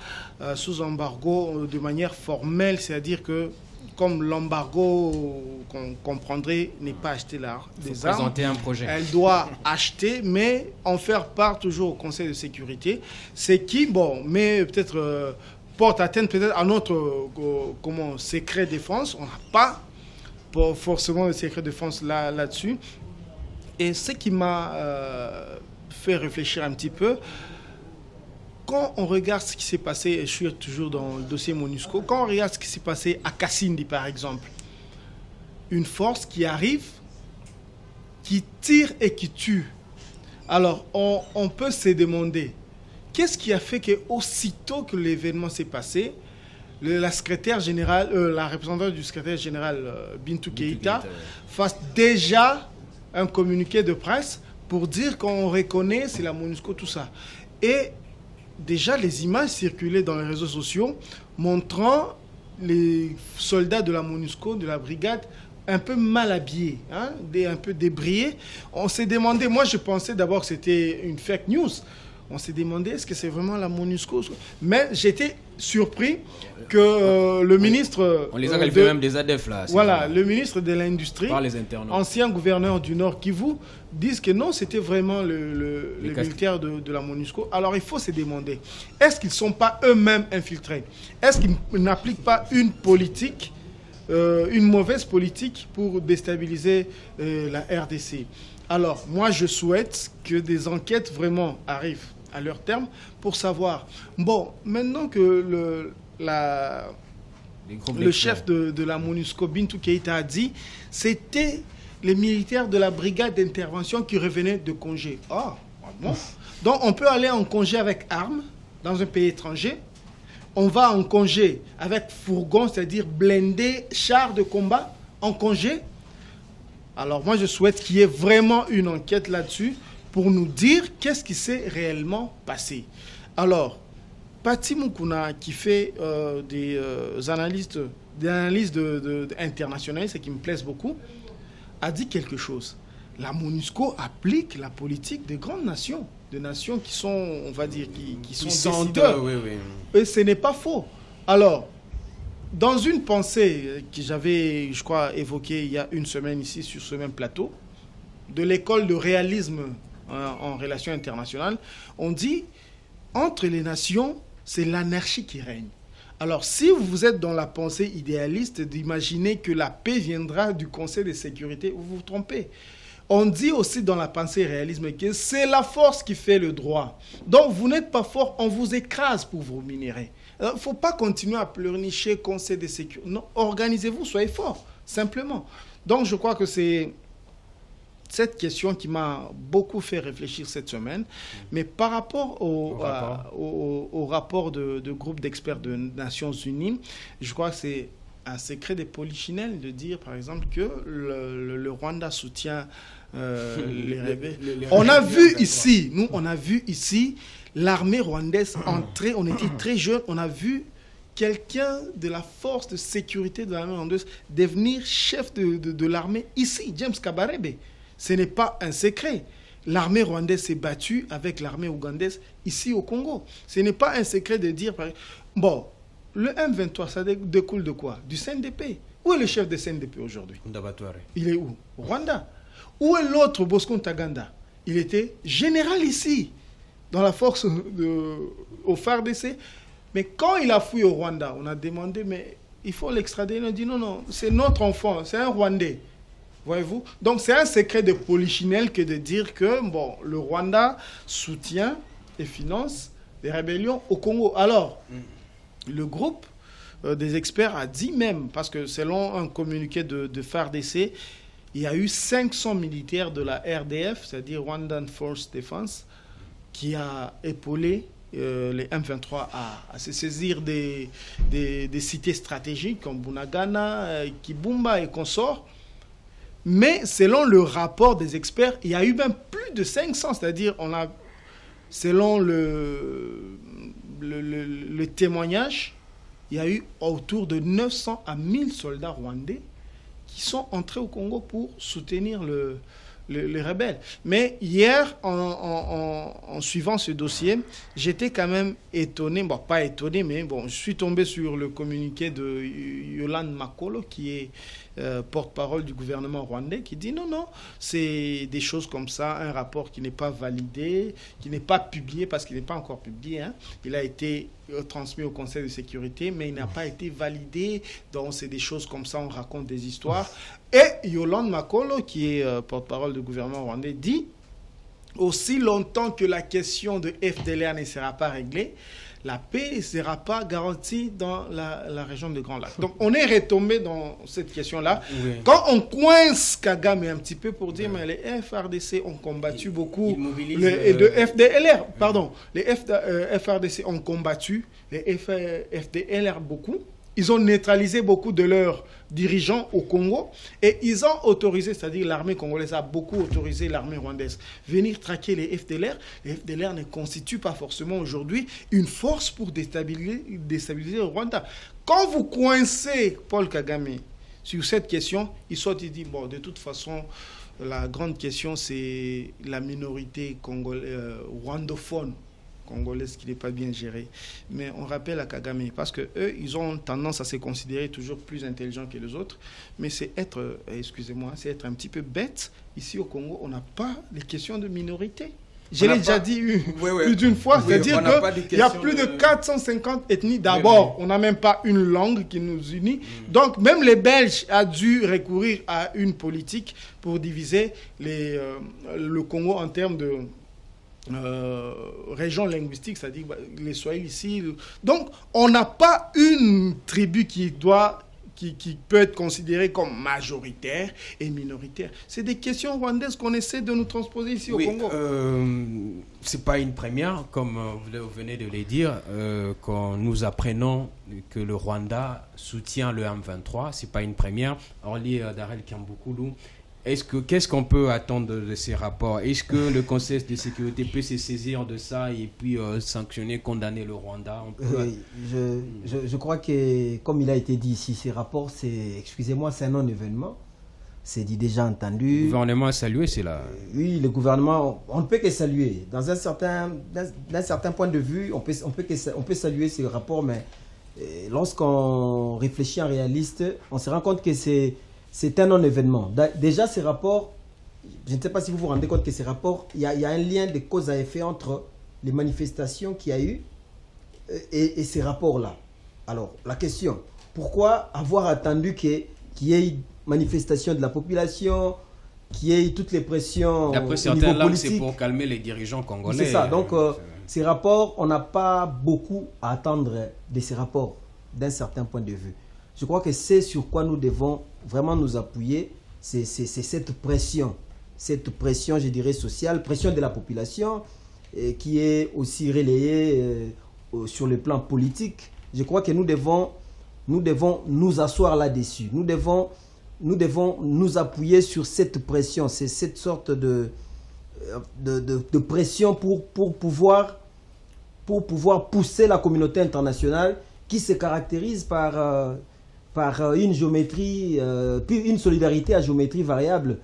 sous embargo de manière formelle, c'est-à-dire que comme l'embargo qu'on comprendrait n'est pas acheter des armes. Présenter un projet. Elle doit acheter, mais en faire part toujours au Conseil de sécurité. C'est qui, mais peut-être porte atteinte peut-être à notre secret défense. On n'a pas forcément le secret défense là-dessus. Et ce qui m'a fait réfléchir un petit peu, quand on regarde ce qui s'est passé, et je suis toujours dans le dossier MONUSCO, quand on regarde ce qui s'est passé à Kassindi, par exemple, une force qui arrive, qui tire et qui tue. Alors, on peut se demander, qu'est-ce qui a fait qu'aussitôt que l'événement s'est passé, la secrétaire générale, la représentante du secrétaire général Bintou Keïta fasse déjà un communiqué de presse pour dire qu'on reconnaît, c'est la MONUSCO, tout ça. Et déjà, les images circulaient dans les réseaux sociaux montrant les soldats de la MONUSCO, de la brigade, un peu mal habillés, un peu débrayés. On s'est demandé, moi je pensais d'abord que c'était une fake news. On s'est demandé, est-ce que c'est vraiment la MONUSCO? Mais j'étais surpris que le ministre... On les a qualifiés même des ADF là. Voilà, le ministre de l'Industrie, ancien gouverneur du Nord Kivu, disent que non, c'était vraiment le militaire de la MONUSCO. Alors il faut se demander, est-ce qu'ils ne sont pas eux-mêmes infiltrés? Est-ce qu'ils n'appliquent pas une politique une mauvaise politique pour déstabiliser la RDC. Alors, moi, je souhaite que des enquêtes vraiment arrivent à leur terme pour savoir. Bon, maintenant que le chef de la MONUSCO, Bintou Keïta, a dit, c'était les militaires de la brigade d'intervention qui revenaient de congé. Ah, bon. Donc, on peut aller en congé avec armes dans un pays étranger. On va en congé avec fourgon, c'est-à-dire blindé, char de combat, en congé. Alors moi, je souhaite qu'il y ait vraiment une enquête là-dessus pour nous dire qu'est-ce qui s'est réellement passé. Alors, Pati Moukouna, qui fait des analyses internationales, ce qui me plaise beaucoup, a dit quelque chose. La MONUSCO applique la politique des grandes nations, des nations qui sont, on va dire, qui sont décideurs. Oui. Et ce n'est pas faux. Alors, dans une pensée que j'avais, je crois, évoquée il y a une semaine ici sur ce même plateau, de l'école de réalisme en relations internationales, on dit, entre les nations, c'est l'anarchie qui règne. Alors, si vous êtes dans la pensée idéaliste d'imaginer que la paix viendra du Conseil de sécurité, vous vous trompez. On dit aussi dans la pensée réalisme que c'est la force qui fait le droit. Donc, vous n'êtes pas fort, on vous écrase pour vous minérer. Il ne faut pas continuer à pleurnicher Conseil de sécurité. Non, organisez-vous, soyez forts, simplement. Donc, je crois que c'est cette question qui m'a beaucoup fait réfléchir cette semaine. Mais par rapport au rapport de groupe d'experts de Nations Unies, je crois que c'est un secret des polichinelles de dire, par exemple, que le Rwanda soutient les rebelles. On a vu ici l'armée rwandaise entrer, on était très jeunes, on a vu quelqu'un de la force de sécurité de l'armée rwandaise devenir chef de l'armée ici, James Kabarebe. Ce n'est pas un secret. L'armée rwandaise s'est battue avec l'armée ougandaise ici au Congo. Ce n'est pas un secret de dire, bon, le M23, ça découle de quoi? Du CNDP. Où est le chef de CNDP aujourd'hui? Il est où? Au Rwanda. Où est l'autre, Bosco Ntaganda? Il était général ici, dans la force au FARDC. Mais quand il a fui au Rwanda, on a demandé, mais il faut l'extrader. Il a dit, non, c'est notre enfant, c'est un Rwandais. Voyez-vous? Donc c'est un secret de polichinelle que de dire que bon, le Rwanda soutient et finance des rébellions au Congo. Alors, le groupe des experts a dit même, parce que selon un communiqué de FARDC, il y a eu 500 militaires de la RDF, c'est-à-dire Rwandan Force Defense, qui a épaulé les M23 à se saisir des cités stratégiques comme Bunagana, Kibumba et consorts. Mais selon le rapport des experts, il y a eu même plus de 500, c'est-à-dire selon le témoignage, il y a eu autour de 900 à 1000 soldats rwandais qui sont entrés au Congo pour soutenir les rebelles. Mais hier, en suivant ce dossier, j'étais quand même étonné, bon, pas étonné, mais bon, je suis tombé sur le communiqué de Yolande Makolo, qui est porte-parole du gouvernement rwandais, qui dit non, c'est des choses comme ça, un rapport qui n'est pas validé, qui n'est pas publié, parce qu'il n'est pas encore publié, hein. Il a été transmis au Conseil de sécurité, mais il n'a pas été validé, donc c'est des choses comme ça, on raconte des histoires. Et Yolande Makolo, qui est porte-parole du gouvernement rwandais, dit aussi longtemps que la question de FDLR ne sera pas réglée, la paix ne sera pas garantie dans la région de Grand Lac. Donc on est retombé dans cette question-là. Oui. Quand on coince Kagame un petit peu pour dire mais les FRDC ont combattu beaucoup, les FRDC ont combattu les FDLR beaucoup. Ils ont neutralisé beaucoup de leurs dirigeants au Congo et ils ont autorisé, c'est-à-dire l'armée congolaise a beaucoup autorisé l'armée rwandaise venir traquer les FDLR. Les FDLR ne constituent pas forcément aujourd'hui une force pour déstabiliser le Rwanda. Quand vous coincez Paul Kagame sur cette question, il dit, bon, de toute façon, la grande question, c'est la minorité rwandophone congolaise qui n'est pas bien gérée. Mais on rappelle à Kagame, parce que eux, ils ont tendance à se considérer toujours plus intelligents que les autres, mais c'est être un petit peu bête. Ici au Congo, on n'a pas les questions de minorité. Je l'ai déjà dit plus d'une fois, c'est-à-dire qu'il y a plus de 450 ethnies. D'abord, on n'a même pas une langue qui nous unit. Donc, même les Belges ont dû recourir à une politique pour diviser le Congo en termes de région linguistique, c'est-à-dire les Swahili ici. Donc, on n'a pas une tribu qui peut être considérée comme majoritaire et minoritaire. C'est des questions rwandaises qu'on essaie de nous transposer ici au Congo. C'est pas une première, comme vous venez de le dire, quand nous apprenons que le Rwanda soutient le M23, c'est pas une première. Orly Darel Kiambukulu, qu'est-ce qu'on peut attendre de ces rapports? Est-ce que le Conseil de sécurité peut se saisir de ça et puis sanctionner, condamner le Rwanda? Je crois que, comme il a été dit ici, ces rapports, excusez-moi, c'est un non-événement. C'est dit déjà entendu. Le gouvernement a salué, c'est là. Oui, le gouvernement, on ne peut que saluer. D'un certain point de vue, on peut saluer ces rapports, mais lorsqu'on réfléchit en réaliste, on se rend compte que c'est un non-événement. Déjà, ces rapports, je ne sais pas si vous vous rendez compte que ces rapports, il y a un lien de cause à effet entre les manifestations qu'il y a eu et ces rapports-là. Alors, la question, pourquoi avoir attendu qu'il y ait manifestation de la population, qu'il y ait toutes les pressions d'après certains là, c'est pour calmer les dirigeants congolais. C'est ça. Donc, ces rapports, on n'a pas beaucoup à attendre de ces rapports d'un certain point de vue. Je crois que c'est sur quoi nous devons vraiment nous appuyer, c'est cette pression, je dirais, sociale, pression de la population, qui est aussi relayée sur le plan politique. Je crois que nous devons nous asseoir là-dessus. Nous devons nous appuyer sur cette pression, c'est cette sorte de pression pour pouvoir pousser la communauté internationale qui se caractérise par une géométrie, puis une solidarité à géométrie variable,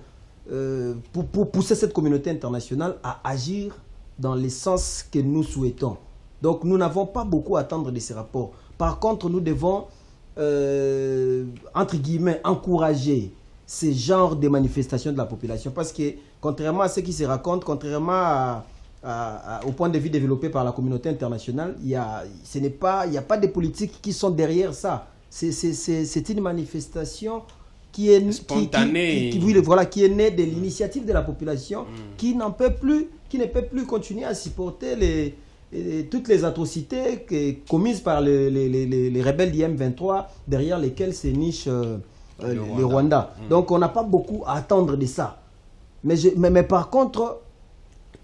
pour pousser cette communauté internationale à agir dans les sens que nous souhaitons. Donc nous n'avons pas beaucoup à attendre de ces rapports. Par contre, nous devons, entre guillemets, encourager ce genre de manifestations de la population. Parce que, contrairement à ce qui se raconte, contrairement au point de vue développé par la communauté internationale, il n'y a pas de politiques qui sont derrière ça. C'est une manifestation qui est spontanée, qui est née de l'initiative de la population, qui ne peut plus continuer à supporter toutes les atrocités commises par les rebelles du M23, derrière lesquels se niche le Rwanda. Donc on n'a pas beaucoup à attendre de ça. Mais par contre,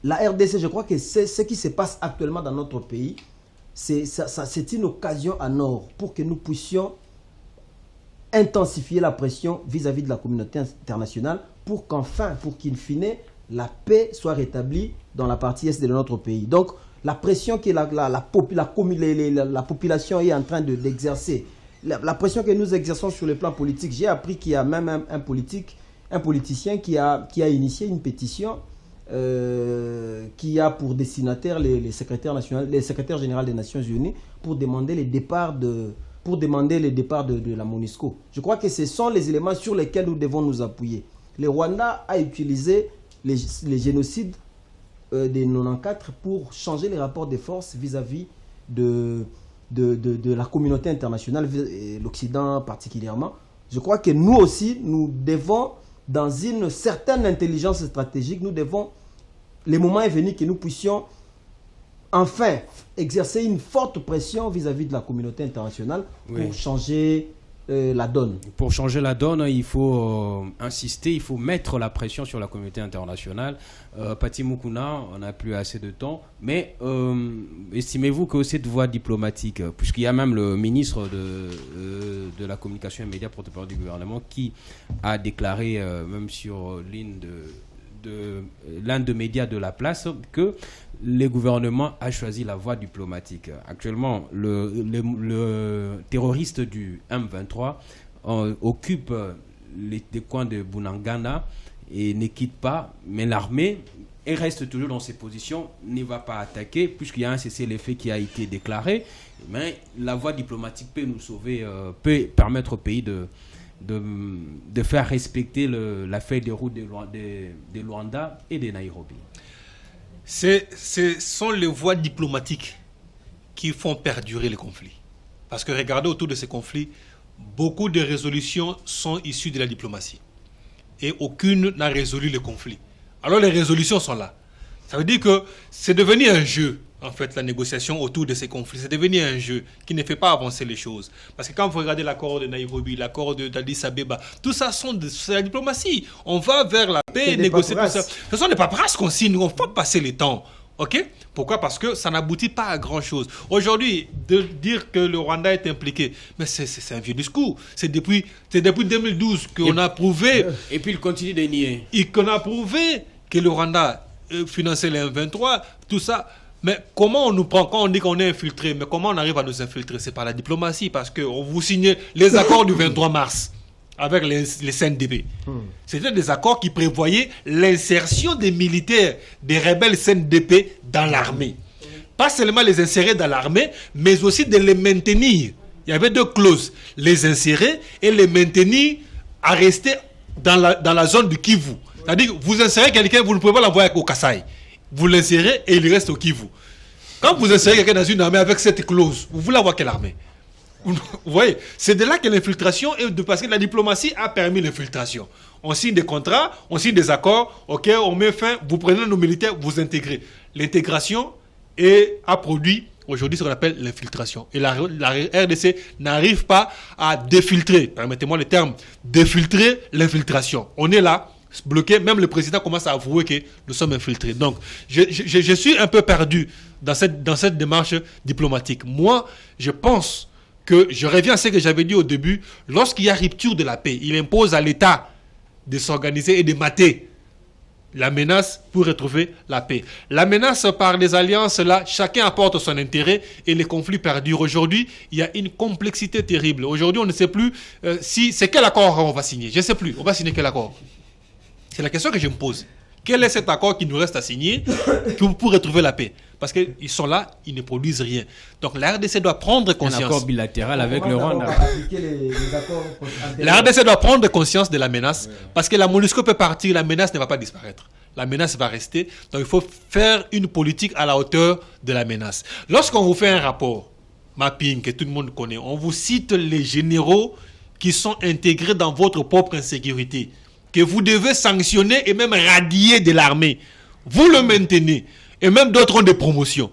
la RDC, je crois que ce qui se passe actuellement dans notre pays, c'est une occasion en or pour que nous puissions intensifier la pression vis-à-vis de la communauté internationale pour qu'in fine, la paix soit rétablie dans la partie est de notre pays. Donc, la pression que la population est en train d'exercer, la pression que nous exerçons sur le plan politique, j'ai appris qu'il y a même un politicien qui a initié une pétition qui a pour destinataire les secrétaires généraux des Nations Unies pour demander le départ de la MONUSCO. Je crois que ce sont les éléments sur lesquels nous devons nous appuyer. Le Rwanda a utilisé les génocides de 1994 pour changer les rapports de force vis-à-vis de la communauté internationale, l'Occident particulièrement. Je crois que nous aussi, nous devons, dans une certaine intelligence stratégique, le moment est venu que nous puissions enfin exercer une forte pression vis-à-vis de la communauté internationale pour changer la donne. Pour changer la donne, il faut insister, il faut mettre la pression sur la communauté internationale. Pati Mukuna, on n'a plus assez de temps, mais estimez-vous que cette voie diplomatique, puisqu'il y a même le ministre de la communication et médias, porte-parole du gouvernement, qui a déclaré, même sur l'un des médias de la place, que le gouvernement a choisi la voie diplomatique. Actuellement, le terroriste du M23 occupe des coins de Bunagana et ne quitte pas, mais l'armée reste toujours dans ses positions, ne va pas attaquer, puisqu'il y a un cessez-le-feu qui a été déclaré. Mais la voie diplomatique peut nous sauver, peut permettre au pays de faire respecter la feuille de route de Luanda et de Nairobi. Ce sont les voies diplomatiques qui font perdurer les conflits. Parce que regardez autour de ces conflits, beaucoup de résolutions sont issues de la diplomatie. Et aucune n'a résolu le conflit. Alors les résolutions sont là. Ça veut dire que c'est devenu un jeu, en fait, la négociation autour de ces conflits. C'est devenu un jeu qui ne fait pas avancer les choses. Parce que quand vous regardez l'accord de Nairobi, l'accord d'Addis Abeba, tout ça, c'est la diplomatie. On va vers la paix, négocier tout ça. Ce sont des paperasses qu'on signe, on faut passer le temps. Ok? Pourquoi? Parce que ça n'aboutit pas à grand-chose. Aujourd'hui, de dire que le Rwanda est impliqué, mais c'est un vieux discours. C'est depuis 2012 qu'on a prouvé... Et puis il continue de nier. Et qu'on a prouvé que le Rwanda finançait les M23, tout ça. Mais comment on nous prend, quand on dit qu'on est infiltré, mais comment on arrive à nous infiltrer? C'est par la diplomatie, parce qu'on vous signez les accords du 23 mars. Avec les CNDP. C'était des accords qui prévoyaient l'insertion des militaires, des rebelles CNDP dans l'armée. Pas seulement les insérer dans l'armée, mais aussi de les maintenir. Il y avait deux clauses. Les insérer et les maintenir à rester dans la zone du Kivu. C'est-à-dire que vous insérez quelqu'un, vous ne pouvez pas l'envoyer au Kasaï. Vous l'insérez et il reste au Kivu. Quand vous insérez quelqu'un dans une armée avec cette clause, vous voulez avoir quelle armée? Vous voyez, c'est de là que l'infiltration est parce que la diplomatie a permis l'infiltration. On signe des contrats, on signe des accords, ok, on met fin, vous prenez nos militaires, vous intégrez. L'intégration a produit aujourd'hui ce qu'on appelle l'infiltration. Et la RDC n'arrive pas à défiltrer, permettez-moi le terme, défiltrer l'infiltration. On est là, bloqué, même le président commence à avouer que nous sommes infiltrés. Donc, je suis un peu perdu dans cette démarche diplomatique. Moi, je pense que je reviens à ce que j'avais dit au début, lorsqu'il y a rupture de la paix, il impose à l'État de s'organiser et de mater la menace pour retrouver la paix. La menace par les alliances, là, chacun apporte son intérêt et les conflits perdurent. Aujourd'hui, il y a une complexité terrible. Aujourd'hui, on ne sait plus si c'est quel accord on va signer. Je ne sais plus. On va signer quel accord? C'est la question que je me pose. Quel est cet accord qui nous reste à signer pour retrouver la paix? Parce qu'ils sont là, ils ne produisent rien. Donc la RDC doit prendre conscience. Un accord bilatéral avec le Rwanda. La RDC doit prendre conscience de la menace. Parce que la MONUSCO peut partir, la menace ne va pas disparaître. La menace va rester. Donc il faut faire une politique à la hauteur de la menace. Lorsqu'on vous fait un rapport, mapping, que tout le monde connaît, on vous cite les généraux qui sont intégrés dans votre propre insécurité, que vous devez sanctionner et même radier de l'armée. Vous le maintenez. Et même d'autres ont des promotions.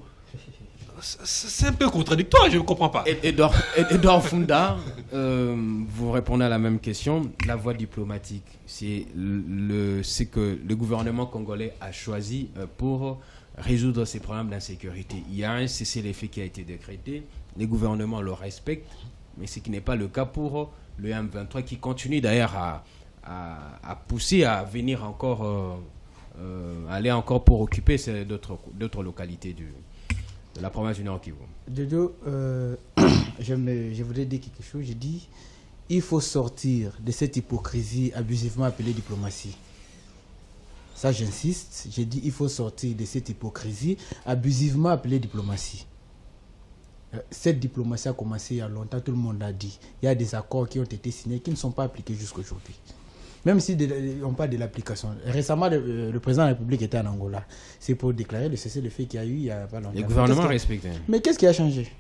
C'est un peu contradictoire, je ne comprends pas. Edouard Funda, vous répondez à la même question. La voie diplomatique, c'est ce que le gouvernement congolais a choisi pour résoudre ces problèmes d'insécurité. Il y a un cessez-le-feu qui a été décrété. Les gouvernements le respectent, mais ce qui n'est pas le cas pour le M23 qui continue d'ailleurs à pousser à venir encore... aller encore pour occuper d'autres localités de la province du Nord Kivu. Jojo, je voudrais dire quelque chose. Je dis, il faut sortir de cette hypocrisie abusivement appelée diplomatie. Ça, j'insiste. J'ai dit, il faut sortir de cette hypocrisie abusivement appelée diplomatie. Cette diplomatie a commencé il y a longtemps, tout le monde l'a dit. Il y a des accords qui ont été signés qui ne sont pas appliqués jusqu'à aujourd'hui. Même si on parle de l'application. Récemment, le président de la République était en Angola. C'est pour déclarer le cessez-le-feu qu'il y a eu il n'y a pas longtemps. Le gouvernement respecte. Mais qu'est-ce qui a changé?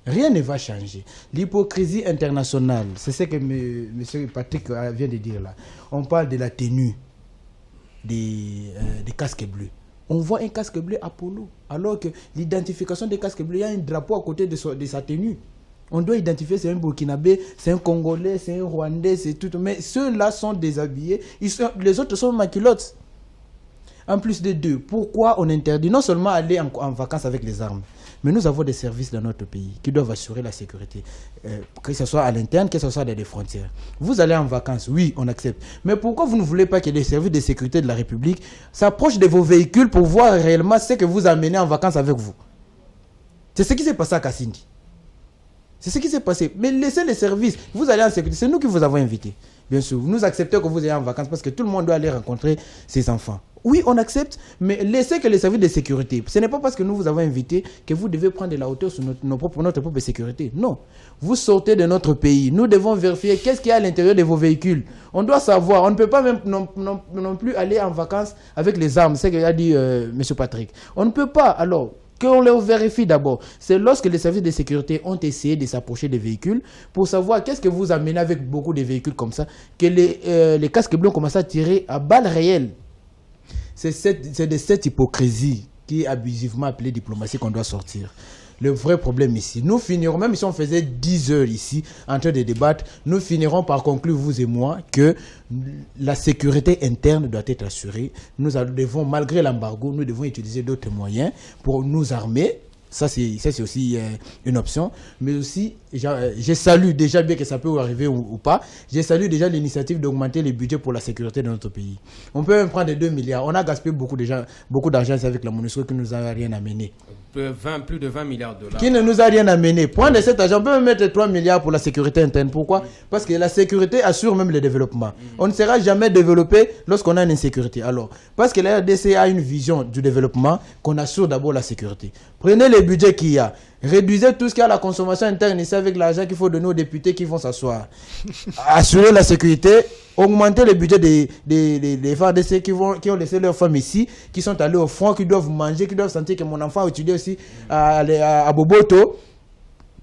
Rien ne va changer. L'hypocrisie internationale, c'est ce que M. Patrick vient de dire là. On parle de la tenue des casques bleus. On voit un casque bleu Apollo, alors que l'identification des casques bleus, il y a un drapeau à côté de sa tenue. On doit identifier c'est un Burkinabé, c'est un Congolais, c'est un Rwandais, c'est tout. Mais ceux-là sont déshabillés. Les autres sont maquillotes. En plus des deux, pourquoi on interdit non seulement aller en vacances avec les armes, mais nous avons des services dans notre pays qui doivent assurer la sécurité, que ce soit à l'interne, que ce soit dans les frontières. Vous allez en vacances, oui, on accepte. Mais pourquoi vous ne voulez pas que les services de sécurité de la République s'approchent de vos véhicules pour voir réellement ce que vous amenez en vacances avec vous? C'est ce qui s'est passé à Kassindi. C'est ce qui s'est passé. Mais laissez les services. Vous allez en sécurité. C'est nous qui vous avons invité. Bien sûr. Nous acceptons que vous ayez en vacances parce que tout le monde doit aller rencontrer ses enfants. Oui, on accepte, mais laissez que les services de sécurité. Ce n'est pas parce que nous vous avons invité que vous devez prendre de la hauteur sur notre propre sécurité. Non. Vous sortez de notre pays. Nous devons vérifier qu'est-ce qu'il y a à l'intérieur de vos véhicules. On doit savoir. On ne peut pas même non plus aller en vacances avec les armes. C'est ce qu'a dit M. Patrick. On ne peut pas. Alors, qu'on les vérifie d'abord. C'est lorsque les services de sécurité ont essayé de s'approcher des véhicules pour savoir qu'est-ce que vous amenez avec beaucoup de véhicules comme ça, que les casques bleus ont commencé à tirer à balles réelles. C'est de cette hypocrisie qui est abusivement appelée diplomatie qu'on doit sortir. Le vrai problème ici, nous finirons, même si on faisait 10 heures ici en train de débattre, nous finirons par conclure, vous et moi, que la sécurité interne doit être assurée. Nous devons, malgré l'embargo, nous devons utiliser d'autres moyens pour nous armer. Ça, c'est aussi une option. Mais aussi, je salue déjà, bien que ça peut arriver ou pas, je salue déjà l'initiative d'augmenter les budgets pour la sécurité de notre pays. On peut même prendre 2 milliards. On a gaspillé beaucoup d'argent avec la MONUSCO qui ne nous a rien amené. Plus de 20 milliards de dollars. Qui ne nous a rien amené. Prendre cet argent, on peut même mettre 3 milliards pour la sécurité interne. Pourquoi? Parce que la sécurité assure même le développement. On ne sera jamais développé lorsqu'on a une insécurité. Alors, parce que la RDC a une vision du développement, qu'on assure d'abord la sécurité. Prenez les budgets qu'il y a. Réduisez tout ce qui est à la consommation interne ici avec l'argent qu'il faut donner aux députés qui vont s'asseoir. Assurer la sécurité, augmenter le budget des FARDC qui ont laissé leurs femmes ici, qui sont allés au front, qui doivent manger, qui doivent sentir que mon enfant a étudié aussi à Boboto.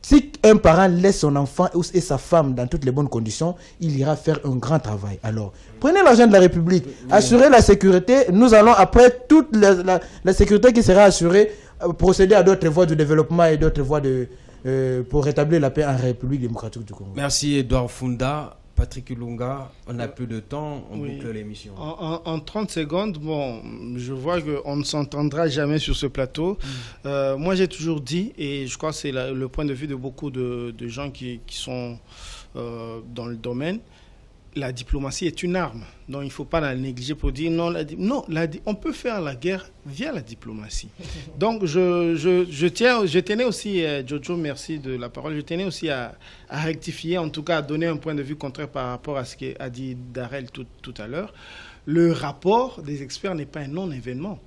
Si un parent laisse son enfant et sa femme dans toutes les bonnes conditions, il ira faire un grand travail. Alors, prenez l'argent de la République, assurez la sécurité. Nous allons, après toute la sécurité qui sera assurée, procéder à d'autres voies de développement et d'autres voies pour rétablir la paix en République démocratique du Congo. Merci Edouard Funda. Patrick Ilunga, on n'a plus de temps, on boucle l'émission. En 30 secondes, bon, je vois qu'on ne s'entendra jamais sur ce plateau. Moi, j'ai toujours dit, et je crois que c'est le point de vue de beaucoup de gens qui sont dans le domaine, la diplomatie est une arme. Donc, il ne faut pas la négliger pour dire non. On peut faire la guerre via la diplomatie. Donc, je tenais aussi, Jojo, merci de la parole, je tenais aussi à rectifier, en tout cas à donner un point de vue contraire par rapport à ce qu'a dit Darrell tout à l'heure. Le rapport des experts n'est pas un non-événement.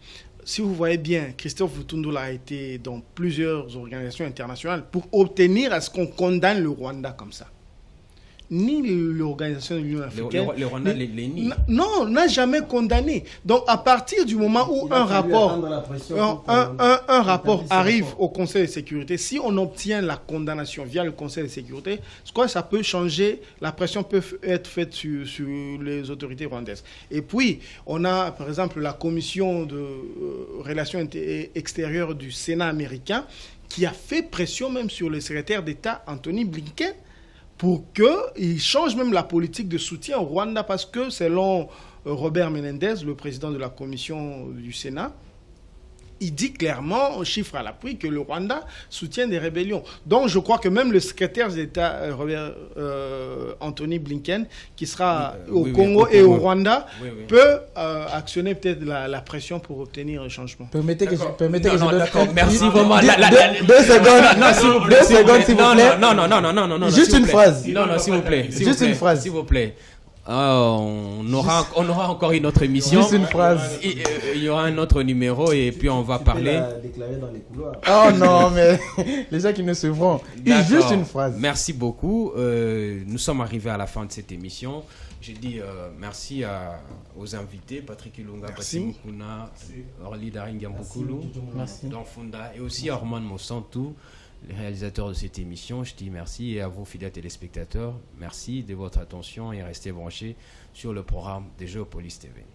Si vous voyez bien, Christophe Lutundula a été dans plusieurs organisations internationales pour obtenir à ce qu'on condamne le Rwanda comme ça. Ni l'organisation de l'Union africaine. Le Rwanda les nie. Non, n'a jamais condamné. Donc, à partir du moment où un rapport arrive au Conseil de sécurité, si on obtient la condamnation via le Conseil de sécurité, je crois que ça peut changer, la pression peut être faite sur les autorités rwandaises. Et puis, on a, par exemple, la commission de relations extérieures du Sénat américain qui a fait pression même sur le secrétaire d'État Anthony Blinken pour qu'il change même la politique de soutien au Rwanda, parce que selon Robert Menendez, le président de la commission du Sénat, il dit clairement, chiffre à l'appui, que le Rwanda soutient des rébellions. Donc je crois que même le secrétaire d'État Anthony Blinken, qui sera au Congo et au Rwanda, peut actionner peut-être la pression pour obtenir un changement. Permettez que je d'accord, merci vraiment. 2 secondes, s'il vous plaît. Non. Juste une phrase. Non, s'il vous plaît. Juste une phrase. S'il vous plaît. On aura encore une autre émission. Juste une phrase. Il y aura un autre numéro et puis on va parler. Déclaré dans les couloirs. Oh non, mais les gens qui nous suivront. Juste une phrase. Merci beaucoup. Nous sommes arrivés à la fin de cette émission. Je dis merci aux invités, Patrick Ilunga, Bassim Mukuna, Orly Daringamboukulu, Don Funda et aussi Armand Monsantou, les réalisateurs de cette émission. Je dis merci, et à vous, fidèles téléspectateurs, merci de votre attention et restez branchés sur le programme des Géopolis TV.